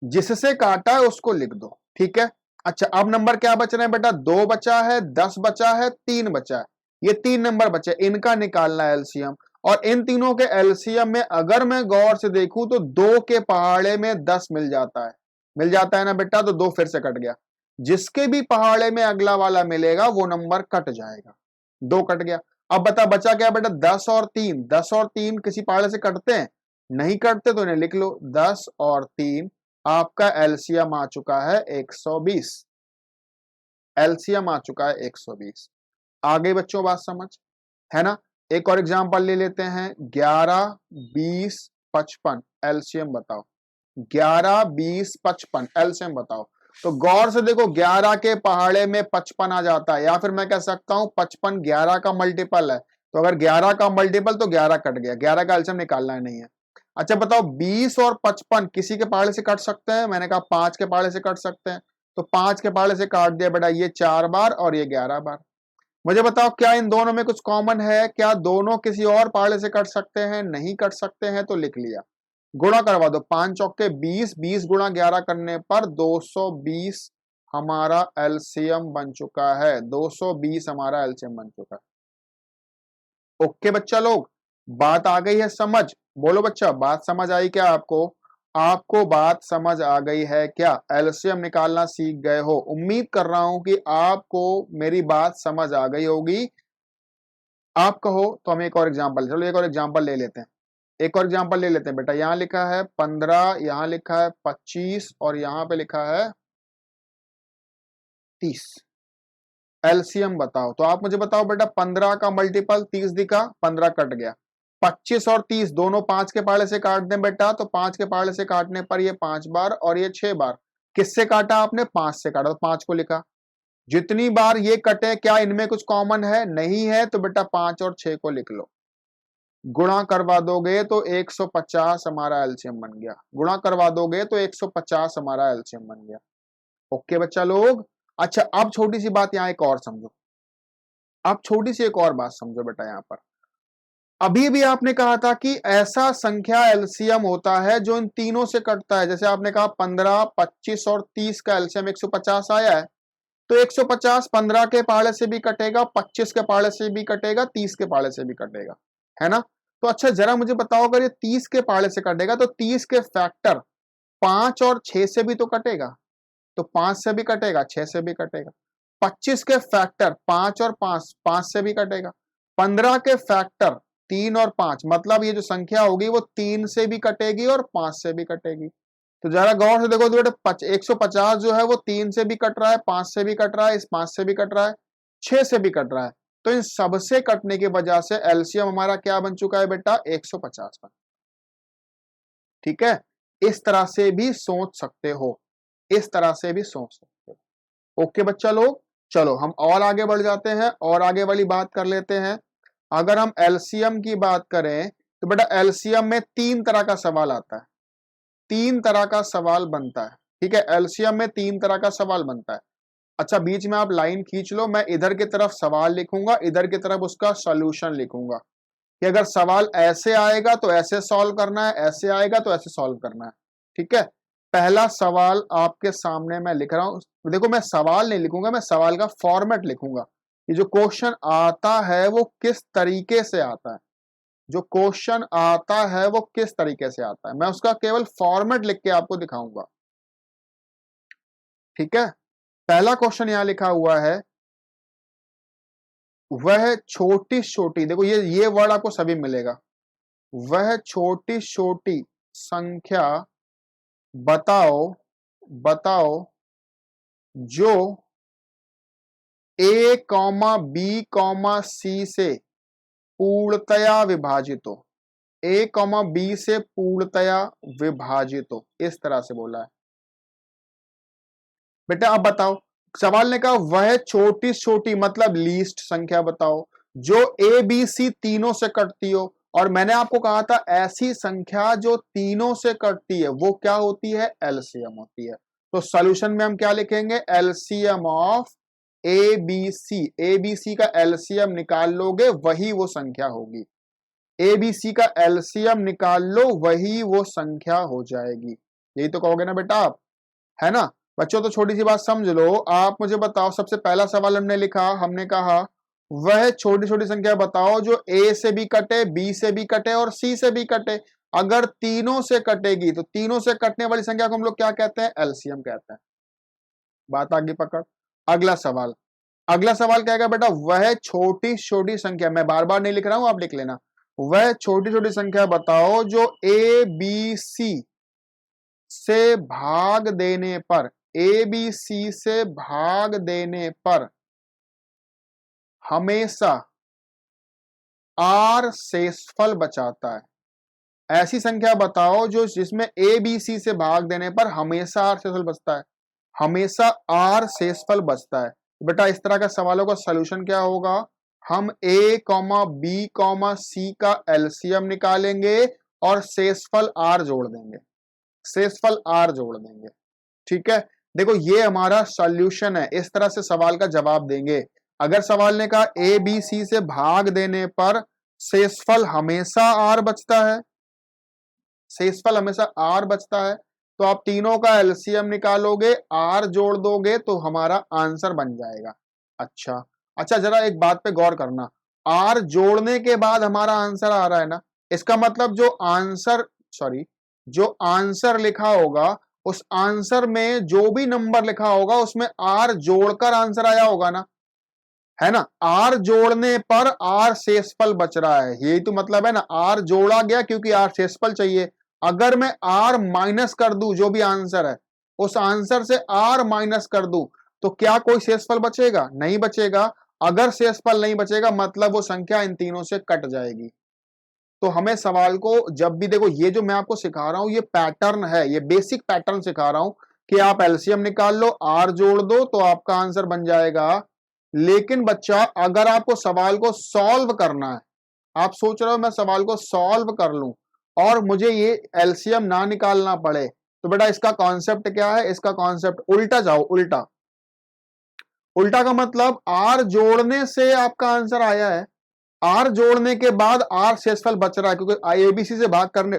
जिससे काटा है उसको लिख दो। ठीक है, अच्छा अब नंबर क्या बच रहे हैं बेटा? 2 बचा है, 10 बचा है, 3 बचा है। ये 3 नंबर बचे, इनका निकालना है एलसीएम। और इन तीनों के एलसीएम में अगर मैं गौर से देखूं तो 2 के पहाड़े में 10 मिल जाता है। मिल जाता है ना बेटा, तो 2 फिर से कट गया। जिसके भी पहाड़े में अगला वाला मिलेगा वो नंबर कट जाएगा। 2 कट गया। अब बता बचा क्या बेटा? 10 और 3। 10 और 3 किसी पहाड़े से कटते हैं? नहीं कटते, तो इन्हें लिख लो। 10 और 3 आपका एलसीएम आ चुका है 120। एलसीएम आ चुका है 120। आ गई बच्चों बात समझ, है ना? एक और एग्जांपल ले लेते हैं, 11 20 55 एलसीएम बताओ। 11 20 55 एलसीएम बताओ। तो गौर से देखो, 11 के पहाड़े में 55 आ जाता है, या फिर मैं कह सकता हूं 55 11 का मल्टीपल है। तो अगर 11 का मल्टीपल तो 11 कट गया, 11 का एलसीएम निकालना नहीं है। अच्छा बताओ, 20 और 55 किसी के पहाड़े से कट सकते हैं? मैंने कहा 5 के पहाड़े से कट सकते हैं। तो 5 के पहाड़े से काट दिया बेटा, ये 4 बार और ये 11 बार। मुझे बताओ क्या इन दोनों में कुछ कॉमन है? क्या दोनों किसी और पहाड़े से कट सकते हैं? नहीं कट सकते हैं, तो लिख लिया। गुणा करवा दो, 5 चौके 20, 20 गुणा 11 करने पर 220 हमारा एलसीएम बन चुका है। 220 हमारा एलसीएम बन चुका है। ओके बच्चा लोग, बात आ गई है समझ? बोलो बच्चा, बात समझ आई क्या आपको? आपको बात समझ आ गई है क्या? एलसीएम निकालना सीख गए हो? उम्मीद कर रहा हूं कि आपको मेरी बात समझ आ गई होगी। आप कहो तो हम एक और एग्जांपल, चलो एक और एग्जांपल ले लेते हैं। एक और एग्जांपल ले लेते हैं बेटा। यहां लिखा है 15, यहां लिखा है 25 और यहां पे लिखा है 30। एलसीएम बताओ। तो आप मुझे बताओ बेटा, 15 का मल्टीपल 30 दिखा, 15 कट गया। 25 और 30 दोनों 5 के पहाड़े से काट दें बेटा, तो 5 के पहाड़े से काटने पर ये 5 बार और ये 6 बार। किससे काटा आपने? 5 से काटा, तो 5 को लिखा। जितनी बार ये कटे क्या इनमें कुछ कॉमन है? नहीं है, तो बेटा 5 और 6 को लिख लो। गुणा करवा दोगे तो 150 हमारा एलसीएम बन गया। गुणा करवा दोगे तो 150 हमारा एलसीएम बन गया। ओके बच्चा लोग। अच्छा अब छोटी सी बात यहां एक और समझो। अब छोटी सी एक और बात समझो बेटा, यहां पर अभी भी आपने कहा था कि ऐसा संख्या एलसीएम होता है जो इन तीनों से कटता है। जैसे आपने कहा 15 25 और 30 का एलसीएम 150 आया है, तो 150 15 के पहाड़े से भी कटेगा, 25 के पहाड़े से भी कटेगा, 30 के पहाड़े से भी कटेगा, है ना? तो अच्छा जरा मुझे बताओ, अगर ये 30 के पहाड़े से कटेगा तो 30 के फैक्टर 5 और 6 से भी तो कटेगा। तो 5 से भी कटेगा, 6 से भी कटेगा। 25 के फैक्टर 5 और 5 5 से भी कटेगा। 15 के फैक्टर 3 और 5, मतलब ये जो संख्या होगी वो 3 से भी कटेगी और 5 से भी कटेगी। तो जरा गौर से देखो तो बेटे 150 जो है वो 3 से भी कट रहा है, 5 से भी कट रहा है, इस 5 से भी कट रहा है, 6 से भी कट रहा है। तो इन सबसे कटने की वजह से एलसीएम हमारा क्या बन चुका है बेटा, 150 बन। ठीक है, इस तरह से भी सोच सकते हो, इस तरह से भी सोच सकते हो। ओके बच्चा लोग, चलो हम और आगे बढ़ जाते हैं और आगे वाली बात कर लेते हैं। अगर हम एलसीएम की बात करें तो बेटा एलसीएम में 3 तरह का सवाल आता है, 3 तरह का सवाल बनता है। ठीक है, एलसीएम में 3 तरह का सवाल बनता है। अच्छा, बीच में आप लाइन खींच लो, मैं इधर की तरफ सवाल लिखूंगा, इधर की तरफ उसका सॉल्यूशन लिखूंगा कि अगर सवाल ऐसे आएगा तो ऐसे सॉल्व करना है, ऐसे आएगा तो ऐसे सॉल्व करना है। ठीक है, पहला सवाल आपके सामने मैं लिख रहा हूं। देखो मैं सवाल नहीं लिखूंगा, मैं सवाल का फॉर्मेट लिखूंगा कि जो क्वेश्चन आता है वो किस तरीके से आता है, जो क्वेश्चन आता है वो किस तरीके से आता है, मैं उसका केवल फॉर्मेट लिख के आपको दिखाऊंगा। ठीक है, पहला क्वेश्चन यहां लिखा हुआ है, वह छोटी छोटी, देखो ये वर्ड आपको सभी मिलेगा, वह छोटी छोटी संख्या बताओ, बताओ जो ए कॉमा बी कॉमा सी से पूर्णतया विभाजित हो, ए कॉमा बी से पूर्णतया विभाजित हो, इस तरह से बोला है। बेटा अब बताओ, सवाल ने कहा वह छोटी छोटी मतलब लीस्ट संख्या बताओ जो ए बी सी तीनों से कटती हो, और मैंने आपको कहा था ऐसी संख्या जो तीनों से कटती है वो क्या होती है, एलसीएम होती है। तो सॉल्यूशन में हम क्या लिखेंगे, LCM of A B C, A B C का एलसीएम निकाल लोगे वही वो संख्या होगी, ए बी सी का एलसीएम निकाल लो वही वो संख्या हो जाएगी। यही तो कहोगे ना बेटा आप, है ना। बच्चों तो छोटी सी बात समझ लो, आप मुझे बताओ, सबसे पहला सवाल हमने लिखा, हमने कहा वह छोटी छोटी संख्या बताओ जो ए से भी कटे, बी से भी कटे और सी से भी कटे। अगर तीनों से कटेगी तो तीनों से कटने वाली संख्या को हम लोग क्या कहते हैं, एलसीएम कहते हैं। बात आगे पकड़। अगला सवाल, अगला सवाल क्या है बेटा, वह छोटी छोटी संख्या, मैं बार बार नहीं लिख रहा हूं, आप लिख लेना, वह छोटी छोटी संख्या बताओ जो ए बी सी से भाग देने पर, ए बी सी से भाग देने पर हमेशा आर शेषफल बचाता है। ऐसी संख्या बताओ जो जिसमें ए बी सी से भाग देने पर हमेशा आर शेषफल बचता है, हमेशा आर शेषफल बचता है। बेटा इस तरह का सवालों का सलूशन क्या होगा, हम ए कॉमा बी कॉमा सी का एलसीएम निकालेंगे और शेषफल आर जोड़ देंगे, शेषफल आर जोड़ देंगे। ठीक है, देखो ये हमारा सॉल्यूशन है, इस तरह से सवाल का जवाब देंगे। अगर सवाल ने कहा ए बी सी से भाग देने पर शेषफल हमेशा आर बचता है, शेषफल हमेशा आर बचता है, तो आप तीनों का एलसीएम निकालोगे, आर जोड़ दोगे तो हमारा आंसर बन जाएगा। अच्छा अच्छा, जरा एक बात पे गौर करना, आर जोड़ने के बाद हमारा आंसर आ रहा है ना, इसका मतलब जो आंसर, सॉरी, जो आंसर लिखा होगा उस आंसर में जो भी नंबर लिखा होगा उसमें आर जोड़कर आंसर आया होगा ना, है ना। आर जोड़ने पर आर शेषफल बच रहा है, यही तो मतलब है ना, आर जोड़ा गया क्योंकि आर शेषफल चाहिए। अगर मैं आर माइनस कर दूं, जो भी आंसर है उस आंसर से आर माइनस कर दूं तो क्या कोई शेषफल बचेगा, नहीं बचेगा। अगर शेषफल नहीं बचेगा मतलब वो संख्या इन तीनों से कट जाएगी। तो हमें सवाल को जब भी देखो, ये जो मैं आपको सिखा रहा हूं ये पैटर्न है, ये बेसिक पैटर्न सिखा रहा हूं कि आप एलसीएम निकाल लो, आर जोड़ दो तो आपका आंसर बन जाएगा। लेकिन बच्चा अगर आपको सवाल को सॉल्व करना है, आप सोच रहे हो मैं सवाल को सॉल्व कर लूं और मुझे ये एलसीएम ना निकालना पड़े, तो बेटा इसका कॉन्सेप्ट क्या है, इसका कॉन्सेप्ट उल्टा जाओ, उल्टा। उल्टा का मतलब आर जोड़ने से आपका आंसर आया है, आर जोड़ने के बाद आर शेषफल बच रहा है क्योंकि एबीसी से भाग करने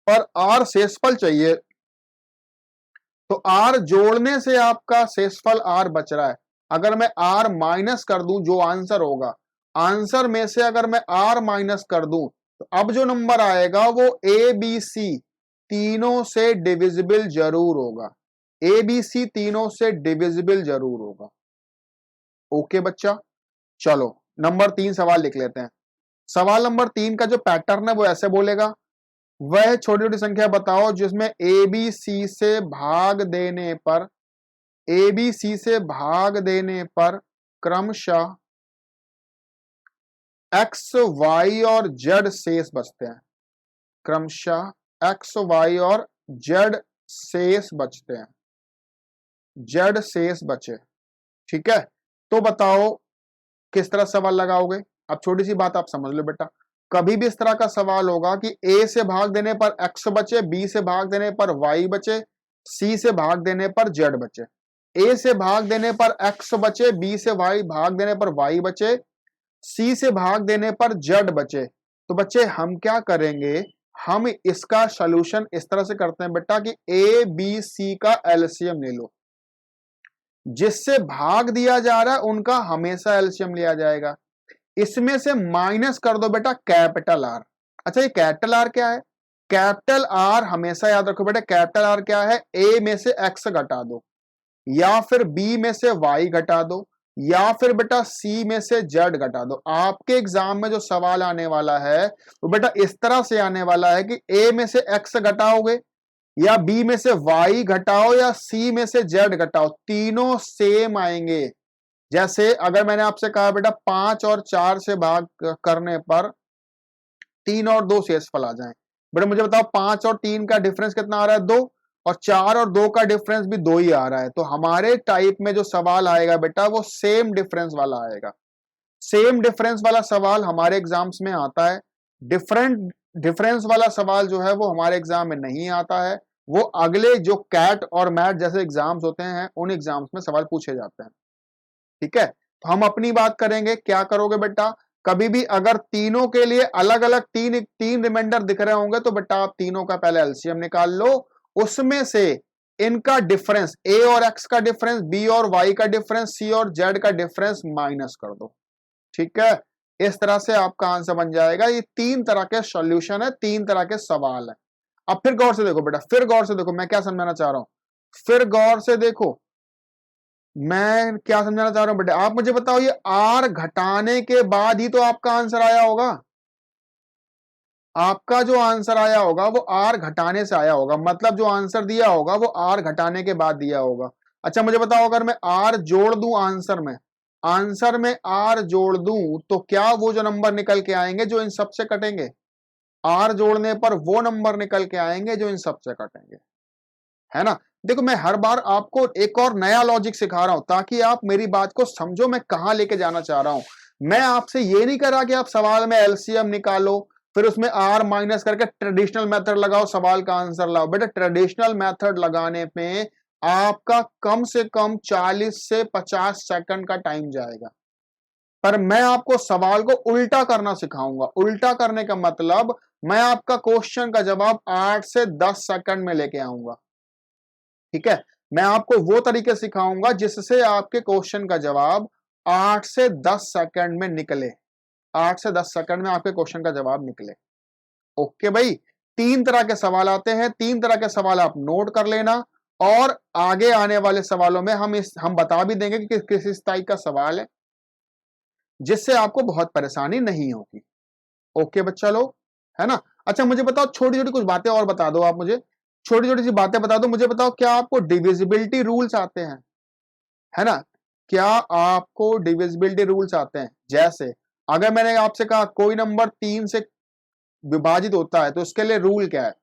पर आर शेषफल चाहिए, तो आर जोड़ने से आपका शेषफल आर बच रहा है। अगर मैं आर माइनस कर दूं जो आंसर होगा, आंसर में से अगर मैं आर माइनस कर दूं तो अब जो नंबर आएगा वो ए बी सी तीनों से डिविजिबल जरूर होगा, ए बी सी तीनों से डिविजिबल जरूर होगा। ओके बच्चा, चलो नंबर 3 सवाल लिख लेते हैं। सवाल नंबर 3 का जो पैटर्न है वो ऐसे बोलेगा, वह छोटी छोटी संख्या बताओ जिसमें ए बी सी से भाग देने पर, ए बी सी से भाग देने पर क्रमशः एक्स वाई और जेड शेष बचते हैं, क्रमशः एक्स वाई और जेड शेष बचते हैं, जेड शेष बचे। ठीक है, तो बताओ किस तरह सवाल लगाओगे। अब छोटी सी बात आप समझ लो बेटा, कभी भी इस तरह का सवाल होगा कि ए से भाग देने पर एक्स बचे, बी से भाग देने पर वाई बचे, सी से भाग देने पर जेड बचे। ए से भाग देने पर एक्स बचे, बी से वाई भाग देने पर वाई बचे, सी से भाग देने पर जेड बचे। तो बच्चे हम क्या करेंगे, हम इसका सॉल्यूशन इस तरह से करते हैं बेटा कि ए बी सी का एलसीएम ले लो, जिससे भाग दिया जा रहा है उनका हमेशा एलसीएम लिया जाएगा। इसमें से माइनस कर दो बेटा कैपिटल आर। अच्छा ये कैपिटल आर क्या है, कैपिटल आर हमेशा याद रखो बेटा, कैपिटल आर क्या है, ए में से एक्स घटा दो, या फिर बी में से वाई घटा दो, या फिर बेटा सी में से जेड घटा दो। आपके एग्जाम में जो सवाल आने वाला है वो बेटा इस तरह से आने वाला है कि ए में से एक्स घटाओगे, या बी में से वाई घटाओ, या सी में से जेड घटाओ, तीनों सेम आएंगे। जैसे अगर मैंने आपसे कहा बेटा 5 और 4 से भाग करने पर 3 और 2 शेषफल आ जाएं, बेटा मुझे बताओ 5 और 3 का डिफरेंस कितना आ रहा है, 2, और 4 और 2 का डिफरेंस भी 2 ही आ रहा है। तो हमारे टाइप में जो सवाल आएगा बेटा वो सेम डिफरेंस वाला आएगा। सेम डिफरेंस वाला सवाल हमारे एग्जाम्स में आता है, डिफरेंट डिफरेंस वाला सवाल जो है वो हमारे एग्जाम में नहीं आता है। वो अगले जो कैट और मैट जैसे एग्जाम्स होते हैं उन एग्जाम्स में सवाल पूछे जाते हैं। ठीक है, तो हम अपनी बात करेंगे। क्या करोगे बेटा, कभी भी अगर तीनों के लिए अलग अलग तीन रिमाइंडर दिख रहे होंगे तो बेटा आप तीनों का पहले एलसीएम निकाल लो, उसमें से इनका डिफरेंस ए और एक्स का डिफरेंस, बी और वाई का डिफरेंस, सी और जेड का डिफरेंस माइनस कर दो। ठीक है, इस तरह से आपका आंसर बन जाएगा। ये 3 तरह के सॉल्यूशन है, 3 तरह के सवाल है। अब फिर गौर से देखो बेटा, फिर गौर से देखो मैं क्या समझाना चाह रहा हूं, फिर गौर से देखो मैं क्या समझाना चाह रहा हूं बेटा। आप मुझे बताओ ये आर घटाने के बाद ही तो आपका आंसर आया होगा, आपका जो आंसर आया होगा वो आर घटाने से आया होगा, मतलब जो आंसर दिया होगा वो आर घटाने के बाद दिया होगा। अच्छा मुझे बताओ अगर मैं आर जोड़ दूं आंसर में, आंसर में आर जोड़ दूं तो क्या वो जो नंबर निकल के आएंगे जो इन सबसे कटेंगे, आर जोड़ने पर वो नंबर निकल के आएंगे जो इन सबसे कटेंगे, है ना। देखो मैं हर बार आपको एक और नया लॉजिक सिखा रहा हूं ताकि आप मेरी बात को समझो मैं कहां लेके जाना चाह रहा हूं। मैं आपसे ये नहीं कर रहा कि आप सवाल में एलसीएम निकालो फिर उसमें आर माइनस करके ट्रेडिशनल मेथड लगाओ सवाल का आंसर लाओ। बेटा ट्रेडिशनल मेथड लगाने पे आपका कम से कम 40 से 50 सेकंड का टाइम जाएगा, पर मैं आपको सवाल को उल्टा करना सिखाऊंगा। उल्टा करने का मतलब मैं आपका क्वेश्चन का जवाब 8 से 10 सेकंड में लेके आऊंगा। ठीक है, मैं आपको वो तरीके सिखाऊंगा जिससे आपके क्वेश्चन का जवाब 8 से 10 सेकंड में निकले, 8 से 10 सेकंड में आपके क्वेश्चन का जवाब निकले। ओके भाई, 3 तरह के सवाल आते हैं, 3 तरह के सवाल आप नोट कर लेना, और आगे आने वाले सवालों में हम बता भी देंगे कि किस टाइप का सवाल है जिससे आपको बहुत परेशानी नहीं होगी। ओके बच्चा लोग, है ना। अच्छा मुझे बताओ छोटी छोटी कुछ बातें और बता दो, आप मुझे छोटी छोटी सी बातें बता दो। मुझे बताओ क्या आपको डिविजिबिलिटी रूल्स आते हैं, है ना, क्या आपको डिविजिबिलिटी रूल्स आते हैं। जैसे अगर मैंने आपसे कहा कोई नंबर 3 से विभाजित होता है तो उसके लिए रूल क्या है।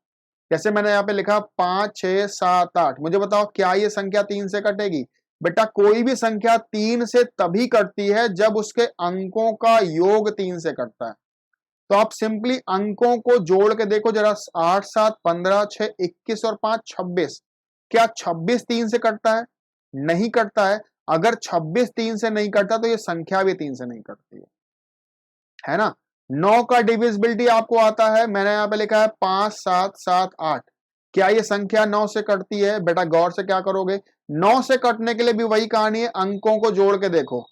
जैसे मैंने यहाँ पे लिखा 5 6 7 8, मुझे बताओ क्या ये संख्या 3 से कटेगी। बेटा कोई भी संख्या 3 से तभी कटती है जब उसके अंकों का योग 3 से कटता है। तो आप सिंपली अंकों को जोड़ के देखो जरा, 8 7 15 6 21 और 5 26, क्या 26 3 से कटता है, नहीं कटता है। अगर 26 3 से नहीं कटता तो ये संख्या भी 3 से नहीं कटती है ना। 9 का डिविजिबिलिटी आपको आता है, मैंने यहाँ पे लिखा है 5 7 7 8, क्या ये संख्या 9 से कटती है। बेटा गौर से क्या करोगे, 9 से कटने के लिए भी वही कहानी है, अंकों को जोड़ के देखो,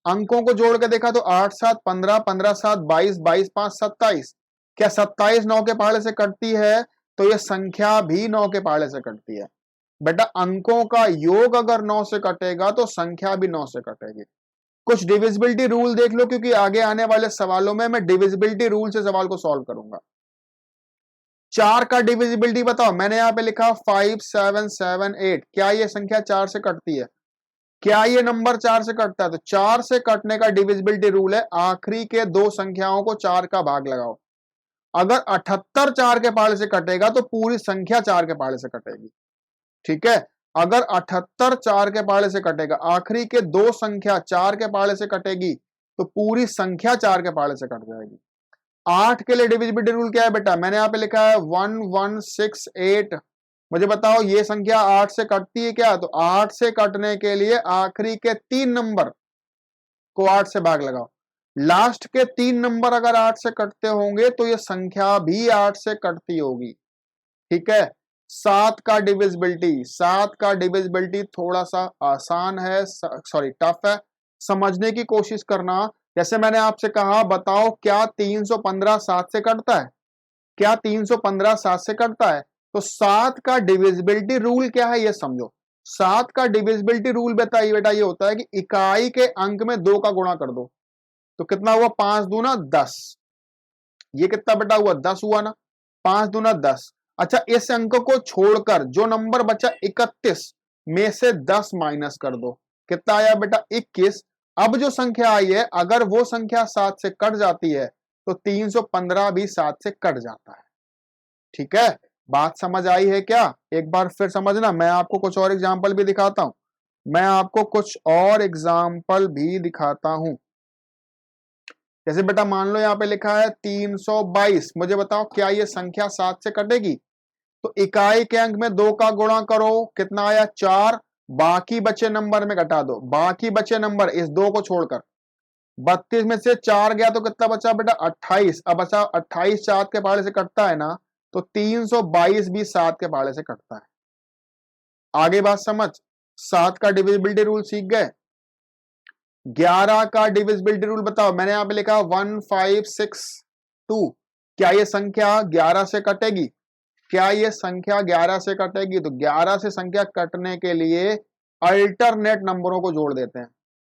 अंकों को जोड़ के देखा तो 8 7 15 15 7 22 22 5 27, क्या 27 9 के पहाड़े से कटती है, तो ये संख्या भी 9 के पहाड़े से कटती है। बेटा अंकों का योग अगर 9 से कटेगा तो संख्या भी 9 से कटेगी। कुछ डिविजिबिलिटी रूल देख लो, क्योंकि आगे आने वाले सवालों में मैं डिविजिबिलिटी रूल से सवाल को सॉल्व करूंगा। 4 का डिविजिबिलिटी बताओ। मैंने यहां पे लिखा 5 7 7 8। क्या ये संख्या 4 से कटती है? क्या ये नंबर 4 से कटता है? तो 4 से कटने का डिविजिबिलिटी रूल है, आखिरी के दो संख्याओं को 4 का भाग लगाओ। अगर 78 4 के पहाड़े से कटेगा तो पूरी संख्या 4 के पहाड़े से कटेगी। ठीक है, अगर 78 4 के पहाड़े से कटेगा, आखिरी के दो संख्या 4 के पहाड़े से कटेगी तो पूरी संख्या 4 के पहाड़े से कट जाएगी। 8 के लिए डिविजिबिलिटी रूल क्या है बेटा? मैंने यहां पे लिखा है 1 1 6 8। मुझे बताओ ये संख्या 8 से कटती है क्या? तो 8 से कटने के लिए आखिरी के 3 नंबर को 8 से भाग लगाओ। लास्ट के 3 नंबर अगर 8 से कटते होंगे तो ये संख्या भी 8 से कटती होगी। ठीक है, 7 का डिविजिबिलिटी, 7 का डिविजिबिलिटी थोड़ा सा आसान है, सॉरी टफ है, समझने की कोशिश करना। जैसे मैंने आपसे कहा, बताओ क्या 315 7 से कटता है? क्या 315 7 से कटता है? तो 7 का डिविजिबिलिटी रूल क्या है ये समझो। 7 का डिविजिबिलिटी रूल बेटा ये होता है कि इकाई के अंक में 2 का गुणा कर दो। तो कितना हुआ? 5 दूना 10। ये कितना बेटा हुआ? 10 हुआ ना। 5 दूना 10। अच्छा, इस अंक को छोड़कर जो नंबर बचा 31 में से 10 माइनस कर दो। कितना आया बेटा? 21। अब जो संख्या आई है, अगर वो संख्या 7 से कट जाती है तो 315 भी 7 से कट जाता है। ठीक है, बात समझ आई है क्या? एक बार फिर समझना, मैं आपको कुछ और एग्जाम्पल भी दिखाता हूं। मैं आपको कुछ और एग्जाम्पल भी दिखाता हूं। जैसे बेटा मान लो यहाँ पे लिखा है 322। मुझे बताओ क्या ये संख्या 7 से कटेगी? तो इकाई के अंक में 2 का गुणा करो, कितना आया? 4। बाकी बचे नंबर में घटा दो, बाकी बचे नंबर इस 2 को छोड़कर। 32 में से 4 गया तो कितना बचा बेटा? 28। अब बचा 28 7 के पहाड़े से कटता है ना, तो 322 भी 7 के पहाड़े से कटता है। आगे बात समझ। 7 का डिविजिबिलिटी रूल सीख गए। 11 का डिविजिबिलिटी रूल बताओ। मैंने यहां पे लिखा 1562। क्या ये संख्या 11 से कटेगी? क्या ये संख्या 11 से कटेगी? तो 11 से संख्या कटने के लिए अल्टरनेट नंबरों को जोड़ देते हैं।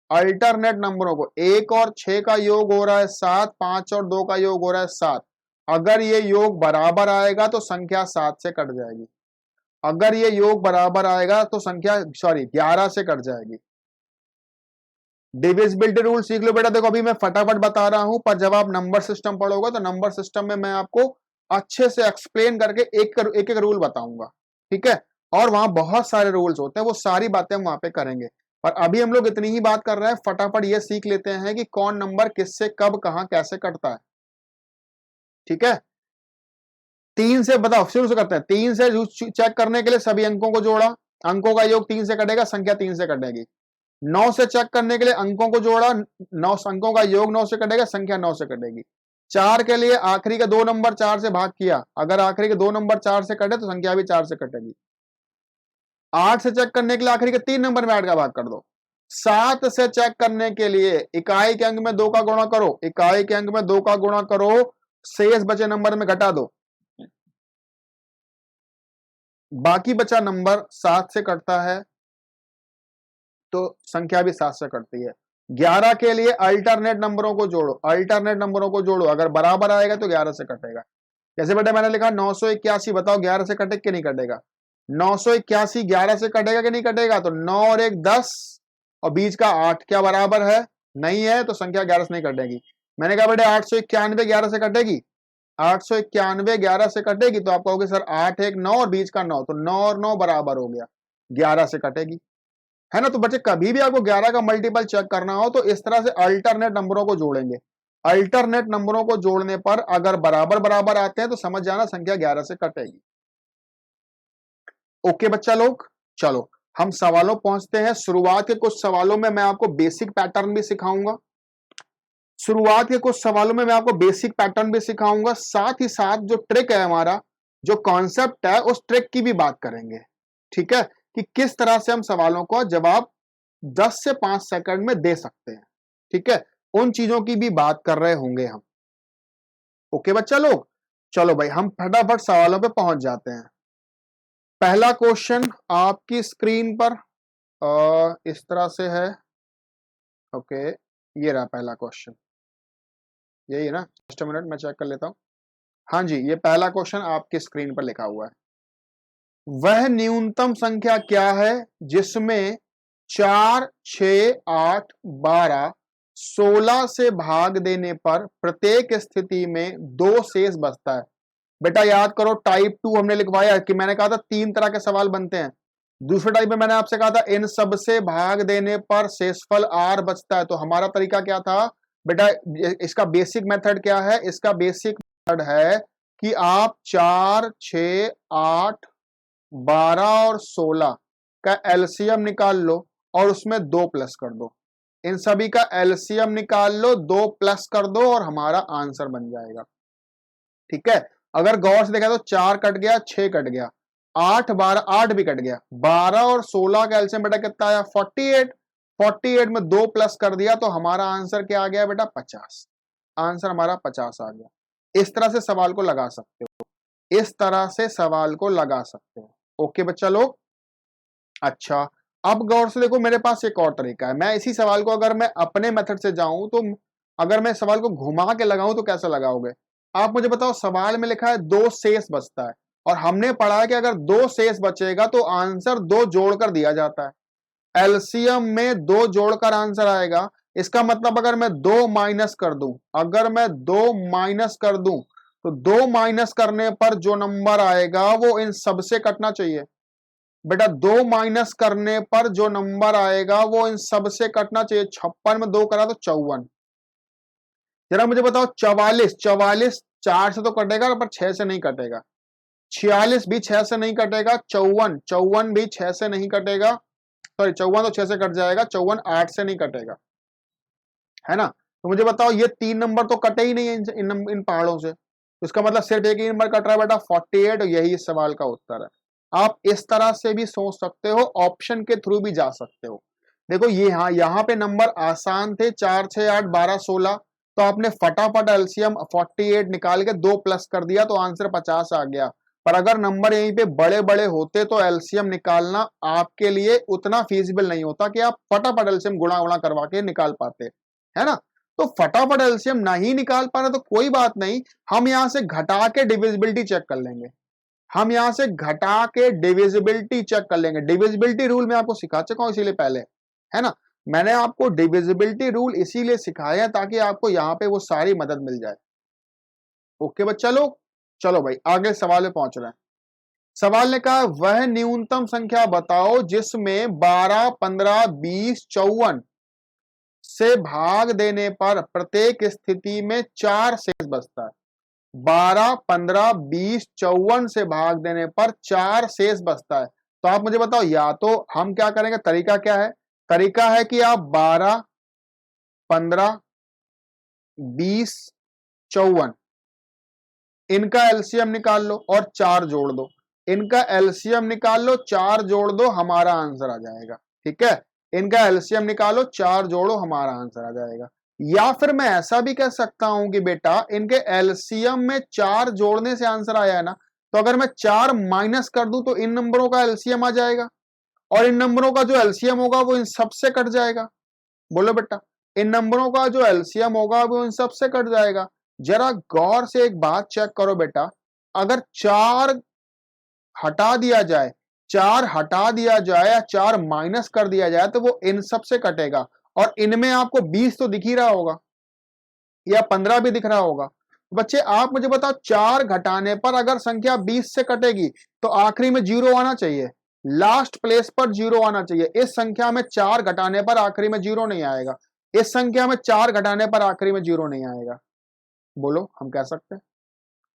अल्टरनेट नंबरों को, 1 और 6 का योग हो रहा है 7, 5 और 2 का योग हो रहा है 7। अगर ये योग बराबर आएगा तो संख्या 7 से कट जाएगी। अगर ये योग बराबर आएगा तो संख्या 11 से कट जाएगी। डिविजिबिलिटी रूल सीख लो बेटा। देखो अभी मैं फटाफट बता रहा हूं, पर जब आप नंबर सिस्टम पढ़ोगे तो नंबर सिस्टम में मैं आपको अच्छे से एक्सप्लेन करके एक एक रूल बताऊंगा। ठीक है, और वहां बहुत सारे रूल्स होते हैं, वो सारी बातें हम वहां पे करेंगे। पर अभी हम लोग इतनी ही बात कर रहे हैं, फटाफट ये सीख लेते हैं कि कौन नंबर किससे कब कहां कैसे कटता है। ठीक है, 3 से बताओ, शुरू से करते हैं। 3 से चेक करने के लिए सभी अंकों को जोड़ा, अंकों का योग 3 से कटेगा, संख्या 3 से कटेगी। 9 से चेक करने के लिए अंकों को जोड़ा, 9 अंकों का योग 9 से कटेगा, संख्या 9 से कटेगी। 4 के लिए आखिरी के 2 नंबर 4 से भाग किया, अगर आखिरी के 2 नंबर 4 से कटे तो संख्या भी 4 से कटेगी। 8 से चेक करने के लिए आखिरी के 3 नंबर में 8 का भाग कर दो। 7 से चेक करने के लिए इकाई के अंक में 2 का गुणा करो, इकाई के अंक में 2 का गुणा करो, शेष बचे नंबर में घटा दो, बाकी बचा नंबर 7 से कटता है तो संख्या भी 7 से कटती है। 11 के लिए अल्टरनेट नंबरों को जोड़ो, अल्टरनेट नंबरों को जोड़ो, अगर बराबर आएगा तो 11 से कटेगा। जैसे बेटा मैंने लिखा 981, बताओ 11 से कटे कि नहीं कटेगा? 981 11 से कटेगा कि नहीं कटेगा? तो 9 और 1 10 और बीच का 8 क्या बराबर है? नहीं है, तो संख्या 11 से नहीं कटेगी। मैंने कहा बेटा 891 11 से कटेगी, 891 11 से कटेगी, तो आप कहोगे सर 8 1 9 और बीच का 9, तो 9 और 9 बराबर हो गया, 11 से कटेगी, है ना। तो बच्चे कभी भी आपको 11 का मल्टीपल चेक करना हो तो इस तरह से अल्टरनेट नंबरों को जोड़ेंगे। अल्टरनेट नंबरों को जोड़ने पर अगर बराबर बराबर आते हैं तो समझ जाना संख्या 11 से कटेगी। ओके बच्चा लोग, चलो हम सवालों पहुंचते हैं। शुरुआत के कुछ सवालों में मैं आपको बेसिक पैटर्न भी सिखाऊंगा, शुरुआत के कुछ सवालों में मैं आपको बेसिक पैटर्न भी सिखाऊंगा, साथ ही साथ जो ट्रिक है हमारा, जो कॉन्सेप्ट है, उस ट्रिक की भी बात करेंगे। ठीक है, कि किस तरह से हम सवालों का जवाब 10 से 5 सेकंड में दे सकते हैं। ठीक है, उन चीजों की भी बात कर रहे होंगे हम। ओके बच्चा लोग, चलो भाई हम फटाफट सवालों पे पहुंच जाते हैं। पहला क्वेश्चन आपकी स्क्रीन पर इस तरह से है। ओके, ये रहा पहला क्वेश्चन, यही है ना? जस्ट मिनट मैं चेक कर लेता हूं। हाँ जी, ये पहला क्वेश्चन आपकी स्क्रीन पर लिखा हुआ है। वह न्यूनतम संख्या क्या है जिसमें 4, 6, 8, 12, 16 से भाग देने पर प्रत्येक स्थिति में 2 शेष बचता है। बेटा याद करो, टाइप 2 हमने लिखवाया कि मैंने कहा था 3 तरह के सवाल बनते हैं। दूसरे टाइप में मैंने आपसे कहा था इन सब से भाग देने पर शेषफल r बचता है। तो हमारा तरीका क्या था बेटा, इसका बेसिक मेथड क्या है? इसका बेसिक मेथड है कि आप 4, 6, 8, 12 और 16 का एलसीएम निकाल लो और उसमें 2 प्लस कर दो। इन सभी का एलसीएम निकाल लो, 2 प्लस कर दो और हमारा आंसर बन जाएगा। ठीक है, अगर गौर से देखा तो 4 कट गया, 6 कट गया, 8, 12, 8 भी कट गया, 12 और 16 का एलसीएम बेटा कितना आया? 48। 48 में 2 प्लस कर दिया तो हमारा आंसर क्या आ गया बेटा? 50। आंसर हमारा 50 आ गया। इस तरह से सवाल को लगा सकते हो, इस तरह से सवाल को लगा सकते हो। ओके बच्चा लोग, अच्छा अब गौर से देखो, मेरे पास एक और तरीका है। मैं इसी सवाल को अगर मैं अपने मेथड से जाऊं तो अगर मैं सवाल को घुमा के लगाऊं तो कैसे लगाओगे? आप मुझे बताओ, सवाल में लिखा है 2 शेष बचता है और हमने पढ़ा है कि अगर 2 शेष बचेगा तो आंसर 2 जोड़कर दिया जाता है। एलसीएम में 2 जोड़कर आंसर आएगा। इसका मतलब अगर मैं 2 माइनस कर दूं, अगर मैं 2 माइनस कर दूं तो 2 माइनस करने पर जो नंबर आएगा वो इन सबसे कटना चाहिए। बेटा 2 माइनस करने पर जो नंबर आएगा वो इन सबसे कटना चाहिए। 56 में 2 करा तो 54। जरा मुझे बताओ 44, 44 4 से तो कटेगा पर 6 से नहीं कटेगा। 46 भी 6 से नहीं कटेगा। 54, 54 भी 6 से नहीं कटेगा। सॉरी, 54 तो 6 से कट जाएगा। 54 8 से नहीं कटेगा, है ना? तो मुझे बताओ ये 3 नंबर तो कटे ही नहीं है इन पहाड़ों से। इसका मतलब सिर्फ एक ही नंबर कट रहा है बेटा, 48। और यही इस सवाल का उत्तर है। आप इस तरह से भी सोच सकते हो, ऑप्शन के थ्रू भी जा सकते हो। देखो ये यहाँ पे नंबर आसान थे, 4, 6, 8, 12, 16। तो आपने फटाफट एलसीएम 48 निकाल के 2 प्लस कर दिया तो आंसर 50 आ गया। पर अगर नंबर यहीं पे बड़े बड़े होते तो एलसीएम निकालना आपके लिए उतना फीजिबल नहीं होता कि आप फटाफट एलसीएम गुणा गुणा करवा के निकाल पाते, है ना? तो फटाफट एलसीएम नहीं निकाल पा रहे तो कोई बात नहीं, हम यहां से घटा के डिविजिबिलिटी चेक कर लेंगे। हम यहां से घटा के डिविजिबिलिटी चेक कर लेंगे। डिविजिबिलिटी रूल मैं आपको सिखा चुका हूं इसीलिए पहले, है ना? मैंने आपको डिविजिबिलिटी रूल इसीलिए सिखाया ताकि आपको यहां पे वो सारी मदद मिल जाए। ओके बच्चा लोग, चलो भाई आगे सवाल में पहुंच रहे हैं। सवाल ने कहा वह न्यूनतम संख्या बताओ जिसमें 12, 15, 20, 54 से भाग देने पर प्रत्येक स्थिति में 4 शेष बचता है। 12, 15, 20, 54 से भाग देने पर 4 शेष बचता है। तो आप मुझे बताओ, या तो हम क्या करेंगे, तरीका क्या है? तरीका है कि आप 12, 15, 20, 54 इनका एलसीएम निकाल लो और 4 जोड़ दो। इनका एलसीएम निकाल लो, 4 जोड़ दो, हमारा आंसर आ जाएगा। ठीक है, इनका एलसीएम निकालो, 4 जोड़ो, हमारा आंसर आ जाएगा। या फिर मैं ऐसा भी कह सकता हूं कि बेटा इनके एलसीएम में 4 जोड़ने से आंसर आया है ना, तो अगर मैं 4 माइनस कर दूं तो इन नंबरों का एलसीएम आ जाएगा और इन नंबरों का जो एलसीएम होगा वो इन सब से कट जाएगा। बोलो बेटा, इन नंबरों का जो एलसीएम होगा वो इन सब से कट जाएगा। जरा गौर से एक बात चेक करो बेटा, अगर 4 हटा दिया जाए, 4 हटा दिया जाए या 4 माइनस कर दिया जाए तो वो इन सब से कटेगा और इनमें आपको 20 तो दिख ही रहा होगा या 15 भी दिख रहा होगा। बच्चे आप मुझे बताओ, 4 घटाने पर अगर संख्या 20 से कटेगी तो आखिरी में 0 आना चाहिए, लास्ट प्लेस पर 0 आना चाहिए। इस संख्या में 4 घटाने पर आखिरी में 0 नहीं आएगा, इस संख्या में 4 घटाने पर आखिरी में 0 नहीं आएगा। बोलो, हम कह सकते हैं?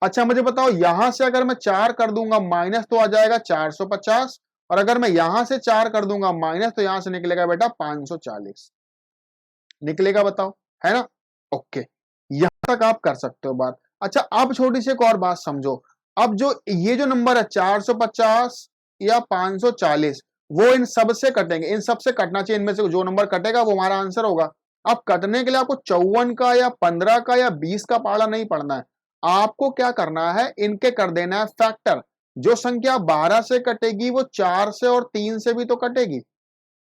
अच्छा मुझे बताओ, यहां से अगर मैं 4 कर दूंगा माइनस तो आ जाएगा 450 और अगर मैं यहां से 4 कर दूंगा माइनस तो यहां से निकलेगा बेटा 540 निकलेगा। बताओ, है ना? ओके, यहां तक आप कर सकते हो बात। अच्छा अब छोटी सी एक और बात समझो। अब जो ये जो नंबर है 450 या 540 वो इन सब से कटेंगे, इन सब से कटना चाहिए। इनमें से जो नंबर कटेगा वो हमारा आंसर होगा। अब कटने के लिए आपको 54 का या 15 का या 20 का पहाड़ा नहीं पढ़ना है, आपको क्या करना है, इनके कर देना है फैक्टर। जो संख्या 12 से कटेगी वो 4 से और 3 से भी तो कटेगी।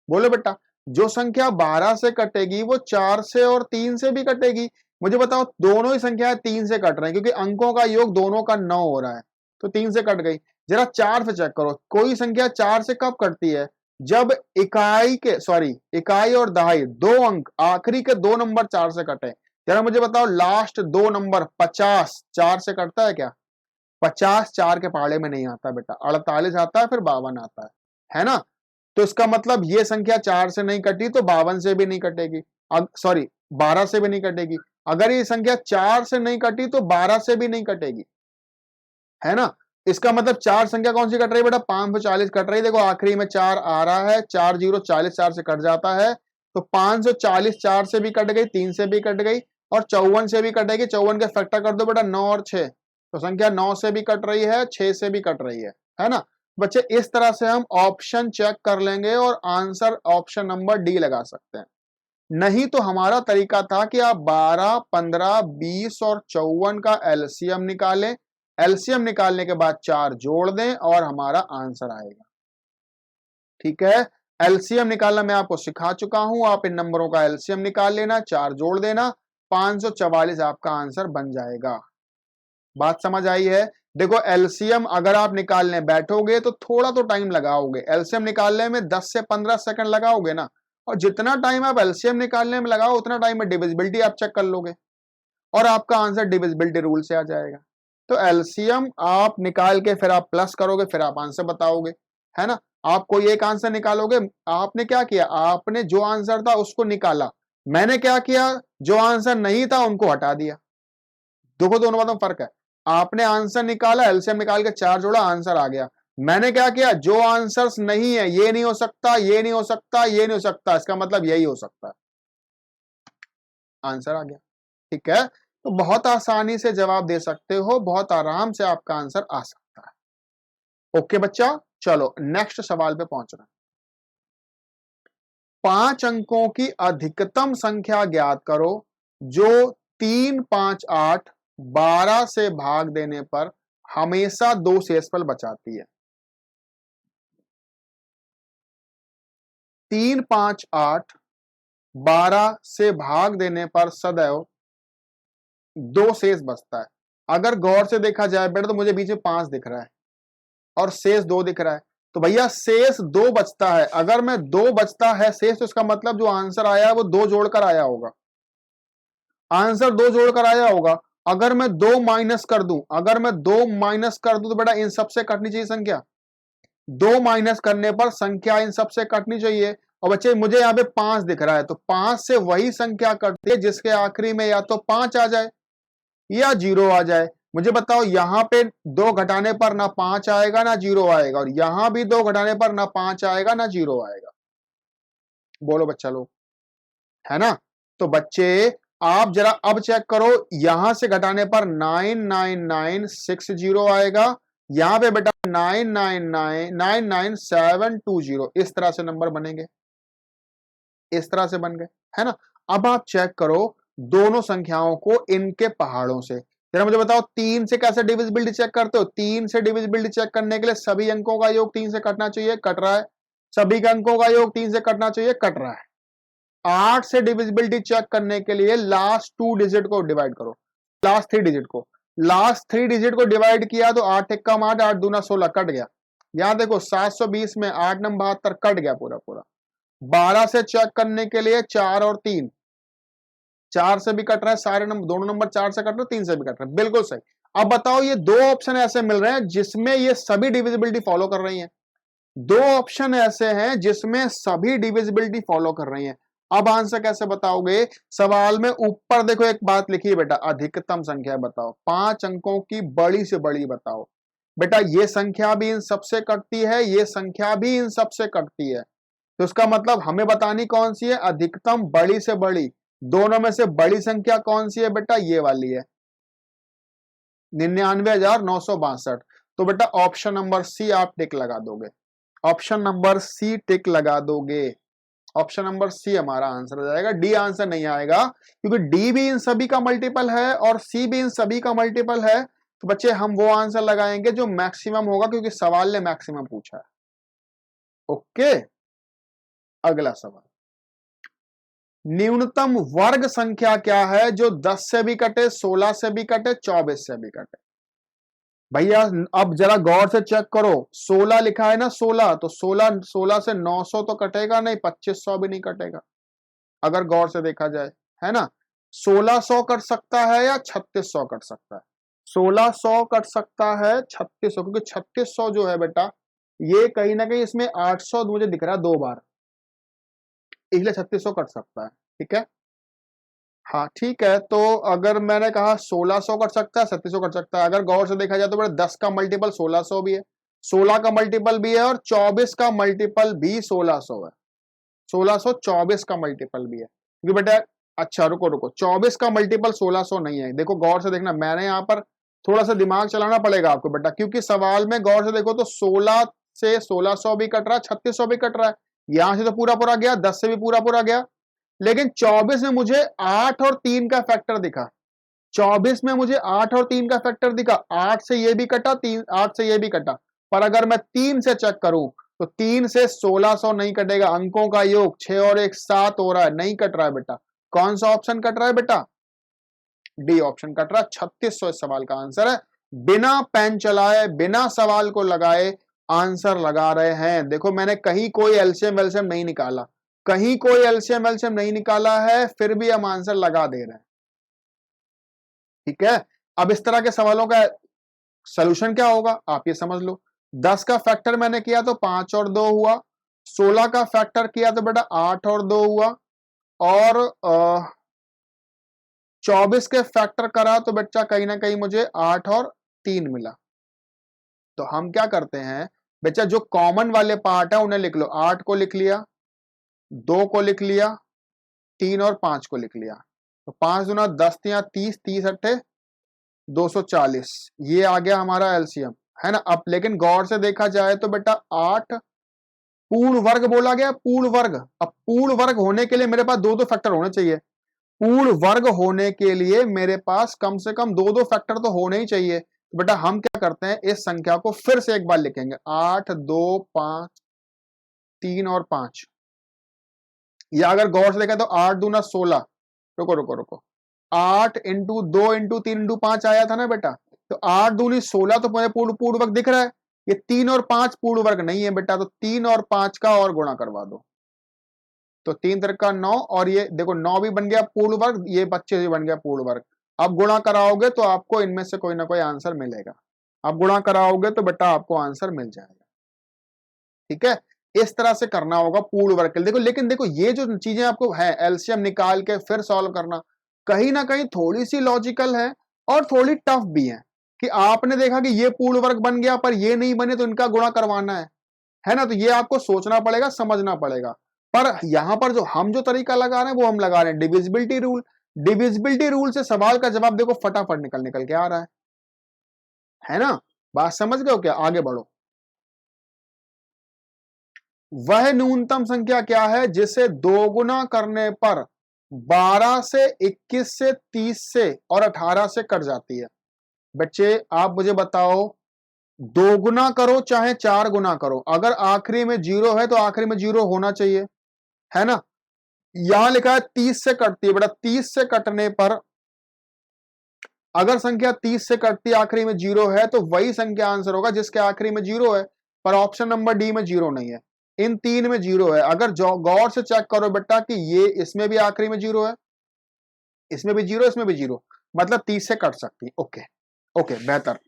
बोलो बेटा, जो संख्या 12 से कटेगी वो 4 से और 3 से भी कटेगी। मुझे बताओ दोनों ही संख्याएं 3 से कट रहे हैं क्योंकि अंकों का योग दोनों का 9 हो रहा है, तो 3 से कट गई। जरा 4 से चेक करो, कोई संख्या 4 से कब कटती है? जब इकाई और दहाई दो अंक आखिरी के 2 नंबर 4 से कटे। जरा मुझे बताओ लास्ट 2 नंबर 50 4 से कटता है क्या? 50 4 के पहाड़े में नहीं आता बेटा, 48 आता है, फिर 52 आता है ना? तो इसका मतलब ये संख्या 4 से नहीं कटी तो 52 से भी नहीं कटेगी, 12 से भी नहीं कटेगी। अगर ये संख्या 4 से नहीं कटी तो 12 से भी नहीं कटेगी, है ना? इसका मतलब 4 संख्या कौन सी कट रही है बेटा? 540 कट रही है। देखो आखिरी में 4 आ रहा है, 4 0 40 4 से कट जाता है, तो 540 4 से भी कट गई, 3 से भी कट गई और 54 से भी कटेगी। 54 के फैक्टर कर दो बेटा 9 और 6, तो संख्या 9 से भी कट रही है, 6 से भी कट रही है ना? बच्चे इस तरह से हम ऑप्शन चेक कर लेंगे और आंसर ऑप्शन नंबर डी लगा सकते हैं। नहीं तो हमारा तरीका था कि आप 12, 15, 20 और 54 का एलसीएम निकालें, एलसीएम निकालने के बाद 4 जोड़ दें और हमारा आंसर आएगा। ठीक है, एलसीएम निकालना मैं आपको सिखा चुका हूं, आप इन नंबरों का एलसीएम निकाल लेना, 4 जोड़ देना, 544 आपका आंसर बन जाएगा। बात समझ आई है? देखो एलसीएम अगर आप निकालने बैठोगे तो थोड़ा तो टाइम लगाओगे, एलसीएम निकालने में 10 से 15 सेकंड लगाओगे ना, और जितना टाइम आप एलसीएम निकालने में लगाओ उतना टाइम में डिविजिबिलिटी आप चेक कर लोगे और आपका आंसर डिविजिबिलिटी रूल से आ जाएगा। तो एलसीएम आप निकाल के फिर आप प्लस करोगे, फिर आप आंसर बताओगे, है ना? आप कोई एक आंसर निकालोगे, आपने क्या किया, आपने जो आंसर था उसको निकाला, मैंने क्या किया, जो आंसर नहीं था उनको हटा दिया। देखो दोनों बातों में फर्क है। आपने आंसर निकाला, एलसीएम निकाल के 4 जोड़ा, आंसर आ गया। मैंने क्या किया, जो आंसर्स नहीं है, ये नहीं हो सकता, ये नहीं हो सकता, ये नहीं हो सकता, इसका मतलब यही हो सकता है, आंसर आ गया। ठीक है, तो बहुत आसानी से जवाब दे सकते हो, बहुत आराम से आपका आंसर आ सकता है। ओके बच्चा, चलो नेक्स्ट सवाल पे पहुंच रहे हैं। 5 अंकों की अधिकतम संख्या ज्ञात करो जो 3, 5, 8, 12 से भाग देने पर हमेशा 2 शेषफल बचाती है। 3, 5, 8, 12 से भाग देने पर सदैव 2 शेष बचता है। अगर गौर से देखा जाए बेटा तो मुझे बीच में 5 दिख रहा है और शेष 2 दिख रहा है, तो भैया शेष 2 बचता है। अगर मैं 2 बचता है शेष, तो इसका मतलब जो आंसर आया है वो 2 जोड़कर आया होगा, आंसर 2 जोड़कर आया होगा। अगर मैं 2 माइनस कर दूं, अगर मैं 2 माइनस कर दूं तो बेटा इन सबसे कटनी चाहिए संख्या, 2 माइनस करने पर संख्या इन सबसे कटनी चाहिए। और बच्चे मुझे यहाँ पे 5 दिख रहा है, तो 5 से वही संख्या कटती है जिसके आखिरी में या तो 5 आ जाए या 0 आ जाए। मुझे बताओ यहाँ पे 2 घटाने पर ना 5 आएगा ना 0 आएगा, और यहां भी 2 घटाने पर ना 5 आएगा ना 0 आएगा। बोलो बच्चा लोग, है ना? तो बच्चे आप जरा अब चेक करो, यहां से घटाने पर 9996 आएगा, यहां पे बेटा 99999720, इस तरह से नंबर बनेंगे, इस तरह से बन गए, है ना? अब आप चेक करो दोनों संख्याओं को इनके पहाड़ों से। जरा मुझे बताओ 3 से कैसे डिविजिबिलिटी चेक करते हो? 3 से डिविजिबिलिटी चेक करने के लिए सभी अंकों का योग 3 से कटना चाहिए, कट रहा है। सभी के अंकों का योग 3 से कटना चाहिए, कट रहा है। 8 से डिविजिबिलिटी चेक करने के लिए लास्ट 2 डिजिट को डिवाइड करो, लास्ट 3 डिजिट को, लास्ट 3 डिजिट को डिवाइड किया तो 8 एक कम 8, 8 दूना 16, कट गया। यहां देखो 720 में 8 नंबर 72, कट गया पूरा पूरा। 12 से चेक करने के लिए 4 और 3, 4 से भी कट रहा है, सारे नंबर दोनों नंबर 4 से कट रहे, 3 से भी कट रहे हैं, बिल्कुल सही। अब बताओ ये 2 ऑप्शन ऐसे मिल रहे हैं जिसमें ये सभी डिविजिबिलिटी फॉलो कर रही हैं, 2 ऑप्शन ऐसे हैं जिसमें सभी डिविजिबिलिटी फॉलो कर रही हैं। अब आंसर कैसे बताओगे? सवाल में ऊपर देखो एक बात लिखी है बेटा, अधिकतम संख्या बताओ, 5 अंकों की बड़ी से बड़ी बताओ। बेटा ये संख्या भी इन सबसे कटती है, ये संख्या भी इन सबसे कटती है, तो इसका मतलब हमें बतानी कौन सी है, अधिकतम बड़ी से बड़ी। दोनों में से बड़ी संख्या कौन सी है बेटा? ये वाली है, 99,962। तो बेटा ऑप्शन नंबर सी आप टिक लगा दोगे, ऑप्शन नंबर सी टिक लगा दोगे, ऑप्शन नंबर सी हमारा आंसर हो जाएगा। डी आंसर नहीं आएगा क्योंकि डी भी इन सभी का मल्टीपल है और सी भी इन सभी का मल्टीपल है, तो बच्चे हम वो आंसर लगाएंगे जो मैक्सिमम होगा क्योंकि सवाल ने मैक्सिमम पूछा है। ओके, अगला सवाल, न्यूनतम वर्ग संख्या क्या है जो 10 से भी कटे, 16 से भी कटे, 24 से भी कटे? भैया अब जरा गौर से चेक करो, 16 लिखा है ना, 16, तो 16 से 900 तो कटेगा नहीं, 2500 भी नहीं कटेगा अगर गौर से देखा जाए, है ना। 1600 कट सकता है या 3600 कट सकता है? 1600 कट सकता है, 3600, क्योंकि 3600 जो है बेटा, ये कहीं ना कहीं इसमें 800 मुझे दिख रहा है 2 बार, इसलिए 3600 कट सकता है। ठीक है, हाँ ठीक है। तो अगर मैंने कहा 1600 कर सकता है, 3600 कर सकता है, अगर गौर से देखा जाए तो बड़ा 10 का मल्टीपल 1600 भी है, 16 का मल्टीपल भी है, और 24 का मल्टीपल भी 1600 है। 1600 24 का मल्टीपल भी है, क्योंकि बेटा अच्छा रुको रुको, 24 का मल्टीपल 1600 नहीं है। देखो गौर से देखना, मैंने यहाँ पर थोड़ा सा दिमाग चलाना पड़ेगा आपको बेटा, क्योंकि सवाल में गौर से देखो तो 16 से 1600 भी कट रहा है, 3600 भी कट रहा है, यहां से तो पूरा पूरा गया, 10 से भी पूरा पूरा गया, लेकिन 24 में मुझे 8 और 3 का फैक्टर दिखा। 24 में मुझे 8 और 3 का फैक्टर दिखा, 8 से ये भी कटा, 8 से ये भी कटा, पर अगर मैं 3 से चेक करूं तो 3 से 1600 नहीं कटेगा, अंकों का योग 6 और 1 7 हो रहा है, नहीं कट रहा है बेटा। कौन सा ऑप्शन कट रहा है बेटा? डी ऑप्शन कट रहा है। 3600 इस सवाल का आंसर है। बिना पेन चलाए, बिना सवाल को लगाए आंसर लगा रहे हैं। देखो मैंने कहीं कोई एलसीएम वेलसीएम नहीं निकाला, कहीं कोई एलसीएम वेलसीएम नहीं निकाला है, फिर भी हम आंसर लगा दे रहे हैं। ठीक है, अब इस तरह के सवालों का सॉल्यूशन क्या होगा आप ये समझ लो। 10 का फैक्टर मैंने किया तो 5 और 2 हुआ, 16 का फैक्टर किया तो बेटा 8 और 2 हुआ, और 24 के फैक्टर करा तो बच्चा कहीं ना कहीं मुझे 8 और 3 मिला। तो हम क्या करते हैं बच्चा, जो कॉमन वाले पार्ट है उन्हें लिख लो। 8 को लिख लिया, 2 को लिख लिया, 3 और 5 को लिख लिया, तो 5 दूना 10 या 30, 30 अट्ठे 240, ये आ गया हमारा एलसीएम, है ना। अब लेकिन गौर से देखा जाए तो बेटा 8 पूर्ण वर्ग बोला गया, पूर्ण वर्ग। अब पूर्ण वर्ग होने के लिए मेरे पास दो दो फैक्टर होने चाहिए, पूर्ण वर्ग होने के लिए मेरे पास कम से कम दो दो फैक्टर तो होने ही चाहिए। तो बेटा हम क्या करते हैं, इस संख्या को फिर से एक बार लिखेंगे, 8 2 5 3 और 5, या अगर गौर से देखा तो 8 दूना 16, रुको रुको रुको, 8 इंटू 2 इंटू 3 इंटू 5 आया था ना बेटा, तो 8 दूनी 16 तो मुझे पूर्ण पूर्ण वर्ग दिख रहा है, ये 3 और 5 पूर्ण वर्ग नहीं है बेटा, तो 3 और 5 का और गुणा करवा दो, तो 3 3 का 9, और ये देखो 9 भी बन गया पूर्ण वर्ग, ये 25 भी बन गया पूर्ण वर्ग। अब गुणा कराओगे तो आपको इनमें से कोई ना कोई आंसर मिलेगा, अब गुणा कराओगे तो बेटा आपको आंसर मिल जाएगा। ठीक है, इस तरह से करना होगा पूर्ण वर्ग के लिए। देखो लेकिन देखो ये जो चीजें आपको है एलसीएम निकाल के फिर सॉल्व करना, कहीं ना कहीं थोड़ी सी लॉजिकल है और थोड़ी टफ भी है, कि आपने देखा कि ये पूर्ण वर्ग बन गया पर ये नहीं बने तो इनका गुणा करवाना है ना, तो ये आपको सोचना पड़ेगा, समझना पड़ेगा। पर यहां पर जो हम जो तरीका लगा रहे हैं वो हम लगा रहे हैं डिविजिबिलिटी रूल। डिविजिबिलिटी रूल से सवाल का जवाब देखो फटाफट निकल निकल के आ रहा है ना। बात समझ गए हो क्या? आगे बढ़ो। वह न्यूनतम संख्या क्या है जिसे दोगुना करने पर 12 से 21 से 30 से और 18 से कट जाती है? बच्चे आप मुझे बताओ, दो गुना करो चाहे 4 गुना करो, अगर आखिरी में जीरो है तो आखिरी में जीरो होना चाहिए, है ना। यहां लिखा है 30 से कटती है बेटा, 30 से कटने पर अगर संख्या 30 से कटती है आखिरी में जीरो है तो वही संख्या आंसर होगा जिसके आखिरी में जीरो है, पर ऑप्शन नंबर डी में जीरो नहीं है, इन तीन में जीरो है। अगर गौर से चेक करो बेटा कि ये इसमें भी आखिरी में जीरो है, इसमें भी जीरो, इसमें भी जीरो, मतलब 30 से कट सकती है। ओके ओके बेहतर।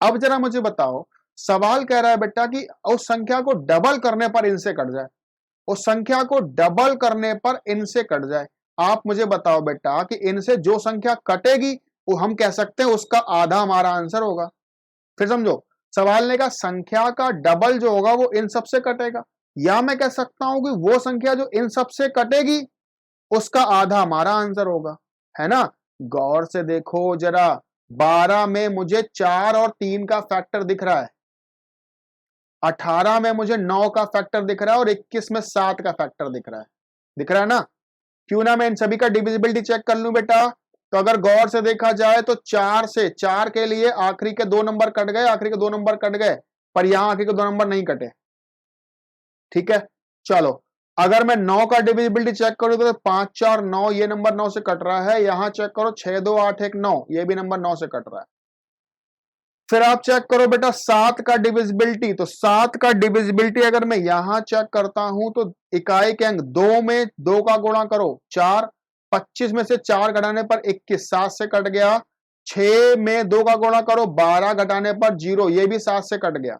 अब जरा मुझे बताओ, सवाल कह रहा है बेटा कि उस संख्या को डबल करने पर इनसे कट जाए, उस संख्या को डबल करने पर इनसे कट जाए। आप मुझे बताओ बेटा कि इनसे जो संख्या कटेगी वो हम कह सकते हैं उसका आधा हमारा आंसर होगा। फिर समझो, सवाल ने कहा संख्या का डबल जो होगा वो इन सब से कटेगा, या मैं कह सकता हूं कि वो संख्या जो इन सब से कटेगी उसका आधा हमारा आंसर होगा, है ना। गौर से देखो जरा, 12 में मुझे 4 और 3 का फैक्टर दिख रहा है, 18 में मुझे 9 का फैक्टर दिख रहा है, और 21 में 7 का फैक्टर दिख रहा है, दिख रहा है ना। क्यों ना मैं इन सभी का डिविजिबिलिटी चेक कर लूं बेटा। तो अगर गौर से देखा जाए तो 4 से 4 के लिए आखिरी के 2 नंबर कट गए, आखिरी के 2 नंबर कट गए, पर यहां आखिरी के 2 नंबर नहीं कटे। ठीक है, चलो अगर मैं 9 का डिविजिबिलिटी चेक करूं तो 5 4 9, ये नंबर 9 से कट रहा है। यहां चेक करो 6 2 8 1 9, ये भी नंबर 9 से कट रहा है। फिर आप चेक करो बेटा 7 का डिविजिबिलिटी, तो 7 का डिविजिबिलिटी अगर मैं यहां चेक करता हूं तो इकाई के अंक 2 में 2 का गुणा करो 4, 25 में से 4 घटाने पर 21, 7 से कट गया। 6 में 2 का गुणा करो 12, घटाने पर 0, ये भी 7 से कट गया।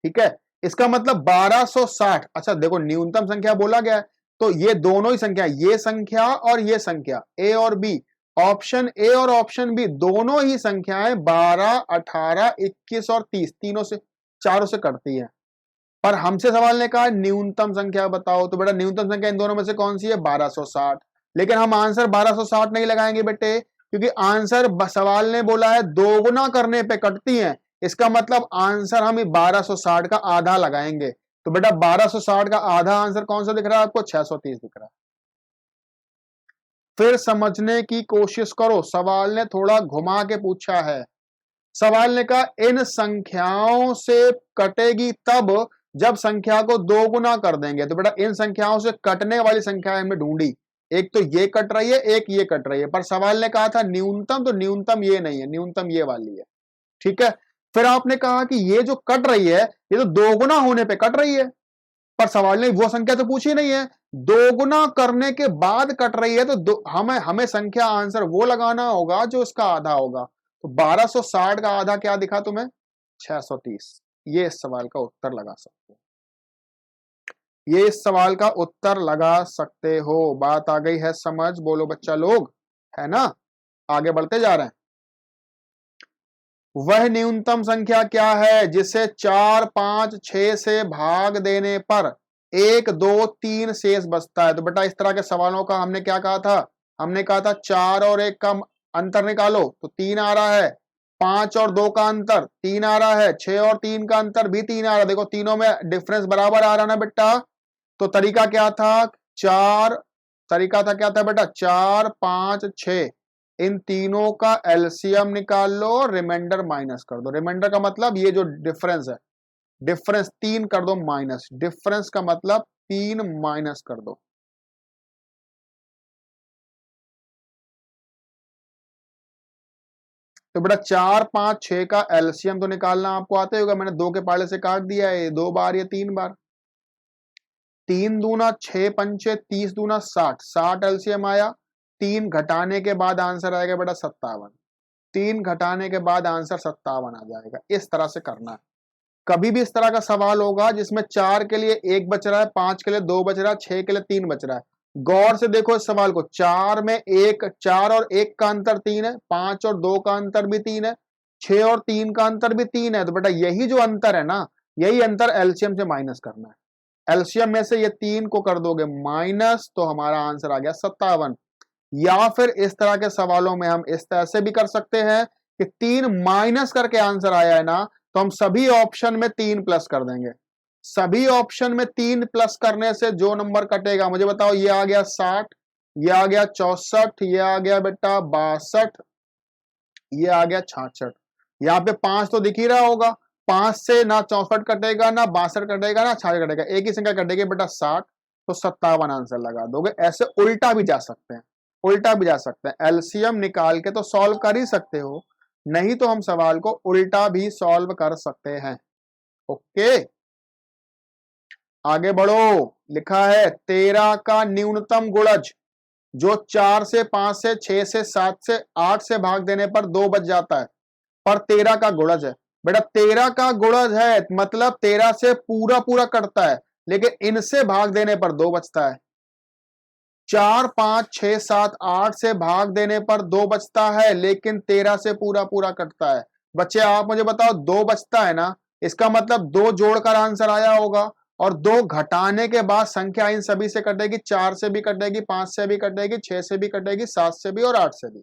ठीक है, इसका मतलब 1260। अच्छा देखो न्यूनतम संख्या बोला गया है, तो ये दोनों ही संख्या, ये संख्या और ये संख्या, ए और बी, ऑप्शन ए और ऑप्शन बी दोनों ही संख्याएं 12, 18, 21 और 30 तीनों से, चारों से कटती है। पर हमसे सवाल ने कहा न्यूनतम संख्या बताओ, तो बेटा न्यूनतम संख्या इन दोनों में से कौन सी है? 1260। लेकिन हम आंसर 1260 नहीं लगाएंगे बेटे, क्योंकि आंसर सवाल ने बोला है दोगुना करने पे कटती हैं। इसका मतलब आंसर हम 1260 का आधा लगाएंगे। तो बेटा 1260 का आधा आंसर कौन सा दिख रहा है आपको? 630 दिख रहा है। फिर समझने की कोशिश करो, सवाल ने थोड़ा घुमा के पूछा है। सवाल ने कहा इन संख्याओं से कटेगी तब जब संख्या को दो गुना कर देंगे। तो बेटा इन संख्याओं से कटने वाली संख्या हमने ढूंढी, एक तो ये कट रही है, एक ये कट रही है, पर सवाल ने कहा था न्यूनतम, तो न्यूनतम ये नहीं है, न्यूनतम ये वाली है। ठीक है, फिर आपने कहा कि ये जो कट रही है ये तो दोगुना होने पे कट रही है, पर सवाल ने वो संख्या तो पूछी नहीं है। दोगुना करने के बाद कट रही है, तो हमें संख्या आंसर वो लगाना होगा जो इसका आधा होगा। तो 1260 का आधा क्या दिखा तुम्हें? 630। ये इस सवाल का उत्तर लगा सकते हो, ये इस सवाल का उत्तर लगा सकते हो। बात आ गई है समझ? बोलो बच्चा लोग, है ना? आगे बढ़ते जा रहे हैं। वह न्यूनतम संख्या क्या है जिसे 4, 5, 6 से भाग देने पर 1, 2, 3 शेष बचता है? तो बेटा इस तरह के सवालों का हमने क्या कहा था? हमने कहा था 4 और 1 का अंतर निकालो तो 3 आ रहा है, 5 और 2 का अंतर 3 आ रहा है, 6 और 3 का अंतर भी 3 आ रहा है। देखो तीनों में डिफरेंस बराबर आ रहा ना बेटा। तो तरीका क्या था? तरीका था क्या था बेटा? 4, 5, 6, इन तीनों का एलसीएम निकाल लो, रिमाइंडर माइनस कर दो। रिमाइंडर का मतलब ये जो डिफरेंस है, डिफरेंस 3 कर दो माइनस, डिफरेंस का मतलब 3 माइनस कर दो। तो बेटा 4, 5, 6 का एलसीएम तो निकालना आपको आते होगा, मैंने 2 के पाले से काट दिया है, 2 बार या 3 बार। 3 दूना 6 पंचे 30 दूना 60, 60 एलसीएम आया। 3 घटाने के बाद आंसर आएगा बेटा 57। 3 घटाने के बाद आंसर 57 आ जाएगा। इस तरह से करना है। कभी भी इस तरह का सवाल होगा जिसमें 4 के लिए 1 बच रहा है, 5 के लिए 2 बच रहा है, 6 के लिए 3 बच रहा है, गौर से देखो इस सवाल को। 4 में 1, 4 और 1 का अंतर 3 है, 5 और 2 का अंतर भी 3 है, 6 और 3 का अंतर भी 3 है। तो बेटा यही जो अंतर है ना, यही अंतर एलसीएम से माइनस करना है। एलसीएम में से ये 3 को कर दोगे माइनस, तो हमारा आंसर आ गया 57। या फिर इस तरह के सवालों में हम इस तरह से भी कर सकते हैं कि 3 माइनस करके आंसर आया है ना, तो हम सभी ऑप्शन में 3 प्लस कर देंगे। सभी ऑप्शन में 3 प्लस करने से जो नंबर कटेगा मुझे बताओ। ये आ गया 60, ये आ गया 64, ये आ गया बेटा 62, ये आ गया 66। यहाँ पे 5 तो दिख ही रहा होगा, 5 से ना 64 कटेगा, ना 62 कटेगा, ना 66 कटेगा, एक ही संख्या कटेगी बेटा 60। तो 57 आंसर लगा दोगे। ऐसे उल्टा भी जा सकते हैं, उल्टा भी जा सकते हैं। एलसीएम निकाल के तो सॉल्व कर ही सकते हो, नहीं तो हम सवाल को उल्टा भी सॉल्व कर सकते हैं। ओके आगे बढ़ो। लिखा है 13 का न्यूनतम गुणज जो 4 से 5 से 6 से 7 से 8 से भाग देने पर 2 बच जाता है, पर 13 का गुणज है। बेटा 13 का गुणज है मतलब 13 से पूरा पूरा कटता है, लेकिन इनसे भाग देने पर 2 बचता है। 4, 5, 6, 7, 8 से भाग देने पर 2 बचता है, लेकिन 13 से पूरा पूरा कटता है। बच्चे आप मुझे बताओ 2 बचता है ना, इसका मतलब 2 जोड़कर आंसर आया होगा, और 2 घटाने के बाद संख्या इन सभी से कटेगी। 4 से भी कटेगी, 5 से भी कटेगी, 6 से भी कटेगी, 7 से भी और 8 से भी।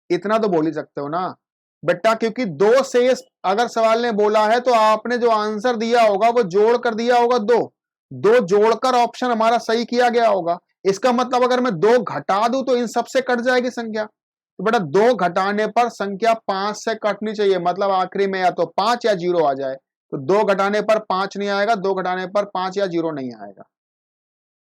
इतना तो बोल ही सकते हो ना बेटा, क्योंकि 2 शेष अगर सवाल ने बोला है तो आपने जो आंसर दिया होगा वो जोड़ कर दिया होगा। 2 जोड़कर ऑप्शन हमारा सही किया गया होगा। इसका मतलब अगर मैं 2 घटा दूं तो इन सबसे कट जाएगी संख्या। तो बेटा 2 घटाने पर संख्या 5 से कटनी चाहिए, मतलब आखिरी में या तो 5 या 0 आ जाए। तो 2 घटाने पर 5 नहीं आएगा, 2 घटाने पर 5 या 0 नहीं आएगा।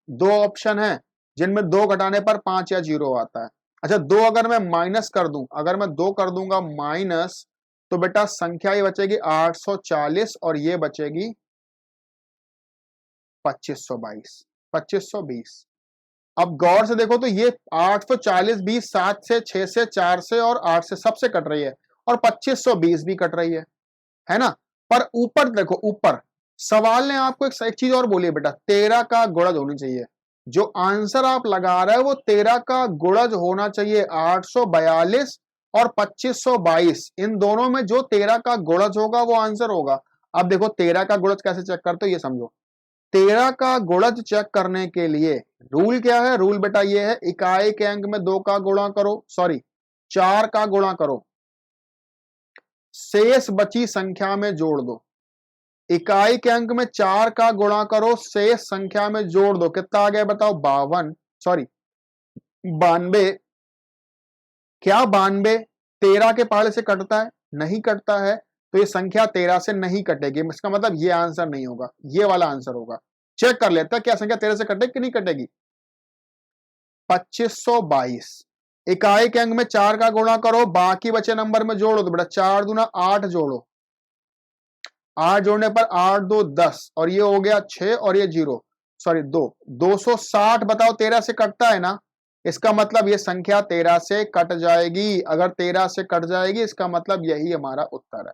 2 ऑप्शन है जिनमें 2 घटाने पर 5 या 0 आता है। अच्छा 2 अगर मैं माइनस कर दूं, अगर मैं 2 कर दूंगा माइनस, तो बेटा संख्या ये बचेगी 840 और ये बचेगी 2522, 2520। अब गौर से देखो तो ये 840 भी 7 से, 6 से, 4 से और 8 से सबसे कट रही है, और 2520 भी कट रही है ना। पर ऊपर देखो, ऊपर सवाल ने आपको एक चीज और बोली है बेटा, 13 का गुणज होनी चाहिए। जो आंसर आप लगा रहे हो वो 13 का गुणज होना चाहिए। 842 और 2522, इन दोनों में जो 13 का गुणज होगा वो आंसर होगा। अब देखो 13 का गुणज कैसे चेक करते हो ये समझो। 13 का गुणज चेक करने के लिए रूल क्या है? रूल बेटा ये है, इकाई के अंक में 2 का गुणा करो, सॉरी 4 का गुणा करो, शेष बची संख्या में जोड़ दो। इकाई के अंक में 4 का गुणा करो, शेष संख्या में जोड़ दो। कितना आ गया बताओ? 52, सॉरी 92। क्या 92 13 के पहाड़े से कटता है? नहीं कटता है, तो ये संख्या 13 से नहीं कटेगी। इसका मतलब ये आंसर नहीं होगा, ये वाला आंसर होगा। चेक कर लेता है क्या संख्या 13 से कटेगी कि नहीं कटेगी। 2522, इकाई के अंक में 4 का गुणा करो, बाकी बचे नंबर में जोड़ो। तो बेटा 4 दूना 8 जोड़ो, 8 जोड़ने पर 8 2 10 और ये हो गया 6 और ये 0, सॉरी 2, 260। बताओ 13 से कटता है ना, इसका मतलब ये संख्या 13 से कट जाएगी। अगर 13 से कट जाएगी इसका मतलब यही हमारा उत्तर है।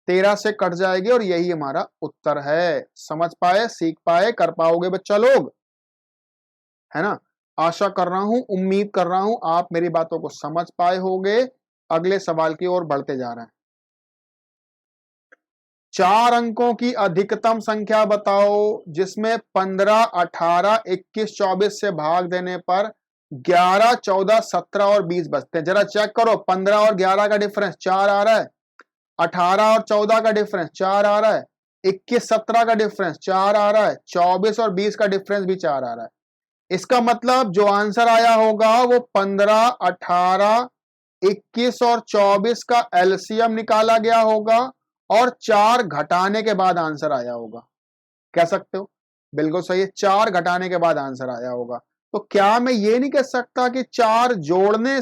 13 से कट जाएगी और यही हमारा उत्तर है। समझ पाए, सीख पाए, कर पाओगे बच्चा लोग, है ना। आशा कर रहा हूं, उम्मीद कर रहा हूं आप मेरी बातों को समझ पाए होंगे। अगले सवाल की ओर बढ़ते जा रहे हैं। 4 अंकों की अधिकतम संख्या बताओ जिसमें 15, 18, 21, 24 से भाग देने पर 11, 14, 17 और 20 बचते हैं। जरा चेक करो, 15 और 11 का डिफरेंस 4 आ रहा है, 18 और 14 का डिफरेंस 4 आ रहा है, 21, 17 का डिफरेंस 4 आ रहा है, 24 और 20 का डिफरेंस भी 4 आ रहा है। इसका मतलब जो आंसर आया होगा वो 15, 18, 21 और 24 का एलसीएम निकाला गया होगा और 4 घटाने के बाद आंसर आया होगा। कह सकते हो, बिल्कुल सही है, 4 घटाने के बाद आंसर आया होगा। तो क्या मैं ये नहीं कह सकता कि 4 जोड़ने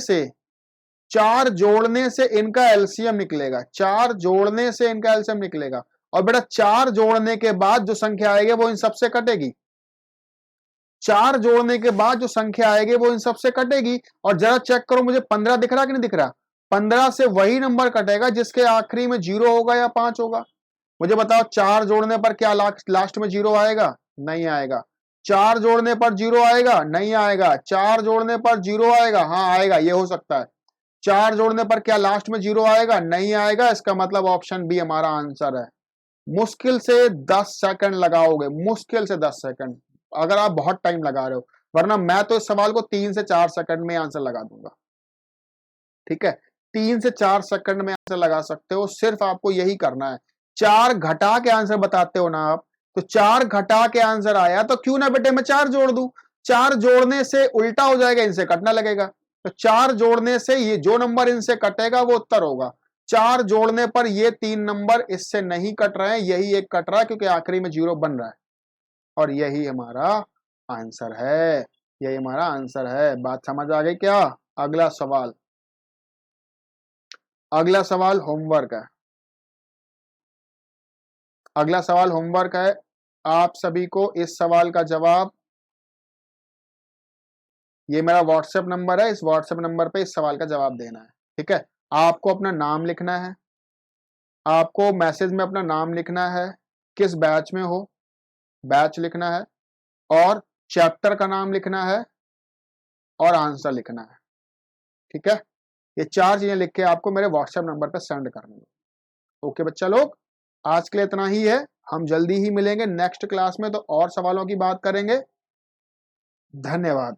से इनका एलसीएम निकलेगा, 4 जोड़ने से इनका एलसीएम निकलेगा। और बेटा 4 जोड़ने के बाद जो संख्या आएगी वो इन सबसे कटेगी। 4 जोड़ने के बाद जो संख्या आएगी वो इन सबसे कटेगी। और जरा चेक करो, मुझे 15 दिख रहा कि नहीं दिख रहा? 15 से वही नंबर कटेगा जिसके आखिरी में 0 होगा या 5 होगा। मुझे बताओ 4 जोड़ने पर क्या लास्ट में 0 आएगा? नहीं आएगा। 4 जोड़ने पर 0 आएगा? नहीं आएगा। 4 जोड़ने पर 0 आएगा? हाँ आएगा, ये हो सकता है। 4 जोड़ने पर क्या लास्ट में 0 आएगा? नहीं आएगा। इसका मतलब ऑप्शन बी हमारा आंसर है। मुश्किल से 10 सेकंड लगाओगे, मुश्किल से 10 सेकंड, अगर आप बहुत टाइम लगा रहे हो, वरना मैं तो इस सवाल को 3 से 4 सेकंड में आंसर लगा दूंगा। ठीक है, 3 से 4 सेकंड में आंसर लगा सकते हो। सिर्फ आपको यही करना है। 4 घटा के आंसर बताते हो ना आप, तो 4 घटा के आंसर आया तो क्यों ना बेटे मैं 4 जोड़ दूं। 4 जोड़ने से उल्टा हो जाएगा, इनसे कटना लगेगा। तो 4 जोड़ने से ये जो नंबर इनसे कटेगा वो उत्तर होगा। 4 जोड़ने पर ये 3 नंबर इससे नहीं कट रहे हैं, यही एक कट रहा है क्योंकि आखिरी में 0 बन रहा है, और यही हमारा आंसर है। यही हमारा आंसर है। बात समझ आ गई क्या? अगला सवाल, अगला सवाल होमवर्क है। अगला सवाल होमवर्क है। आप सभी को इस सवाल का जवाब, ये मेरा व्हाट्सएप नंबर है, इस व्हाट्सएप नंबर पे इस सवाल का जवाब देना है। ठीक है, आपको अपना नाम लिखना है, आपको मैसेज में अपना नाम लिखना है, किस बैच में हो बैच लिखना है, और चैप्टर का नाम लिखना है, और आंसर लिखना है। ठीक है, ये 4 चीजें लिख के आपको मेरे व्हाट्सएप नंबर पे सेंड करनी है। ओके बच्चा लोग, आज के लिए इतना ही है। हम जल्दी ही मिलेंगे नेक्स्ट क्लास में, तो और सवालों की बात करेंगे। धन्यवाद।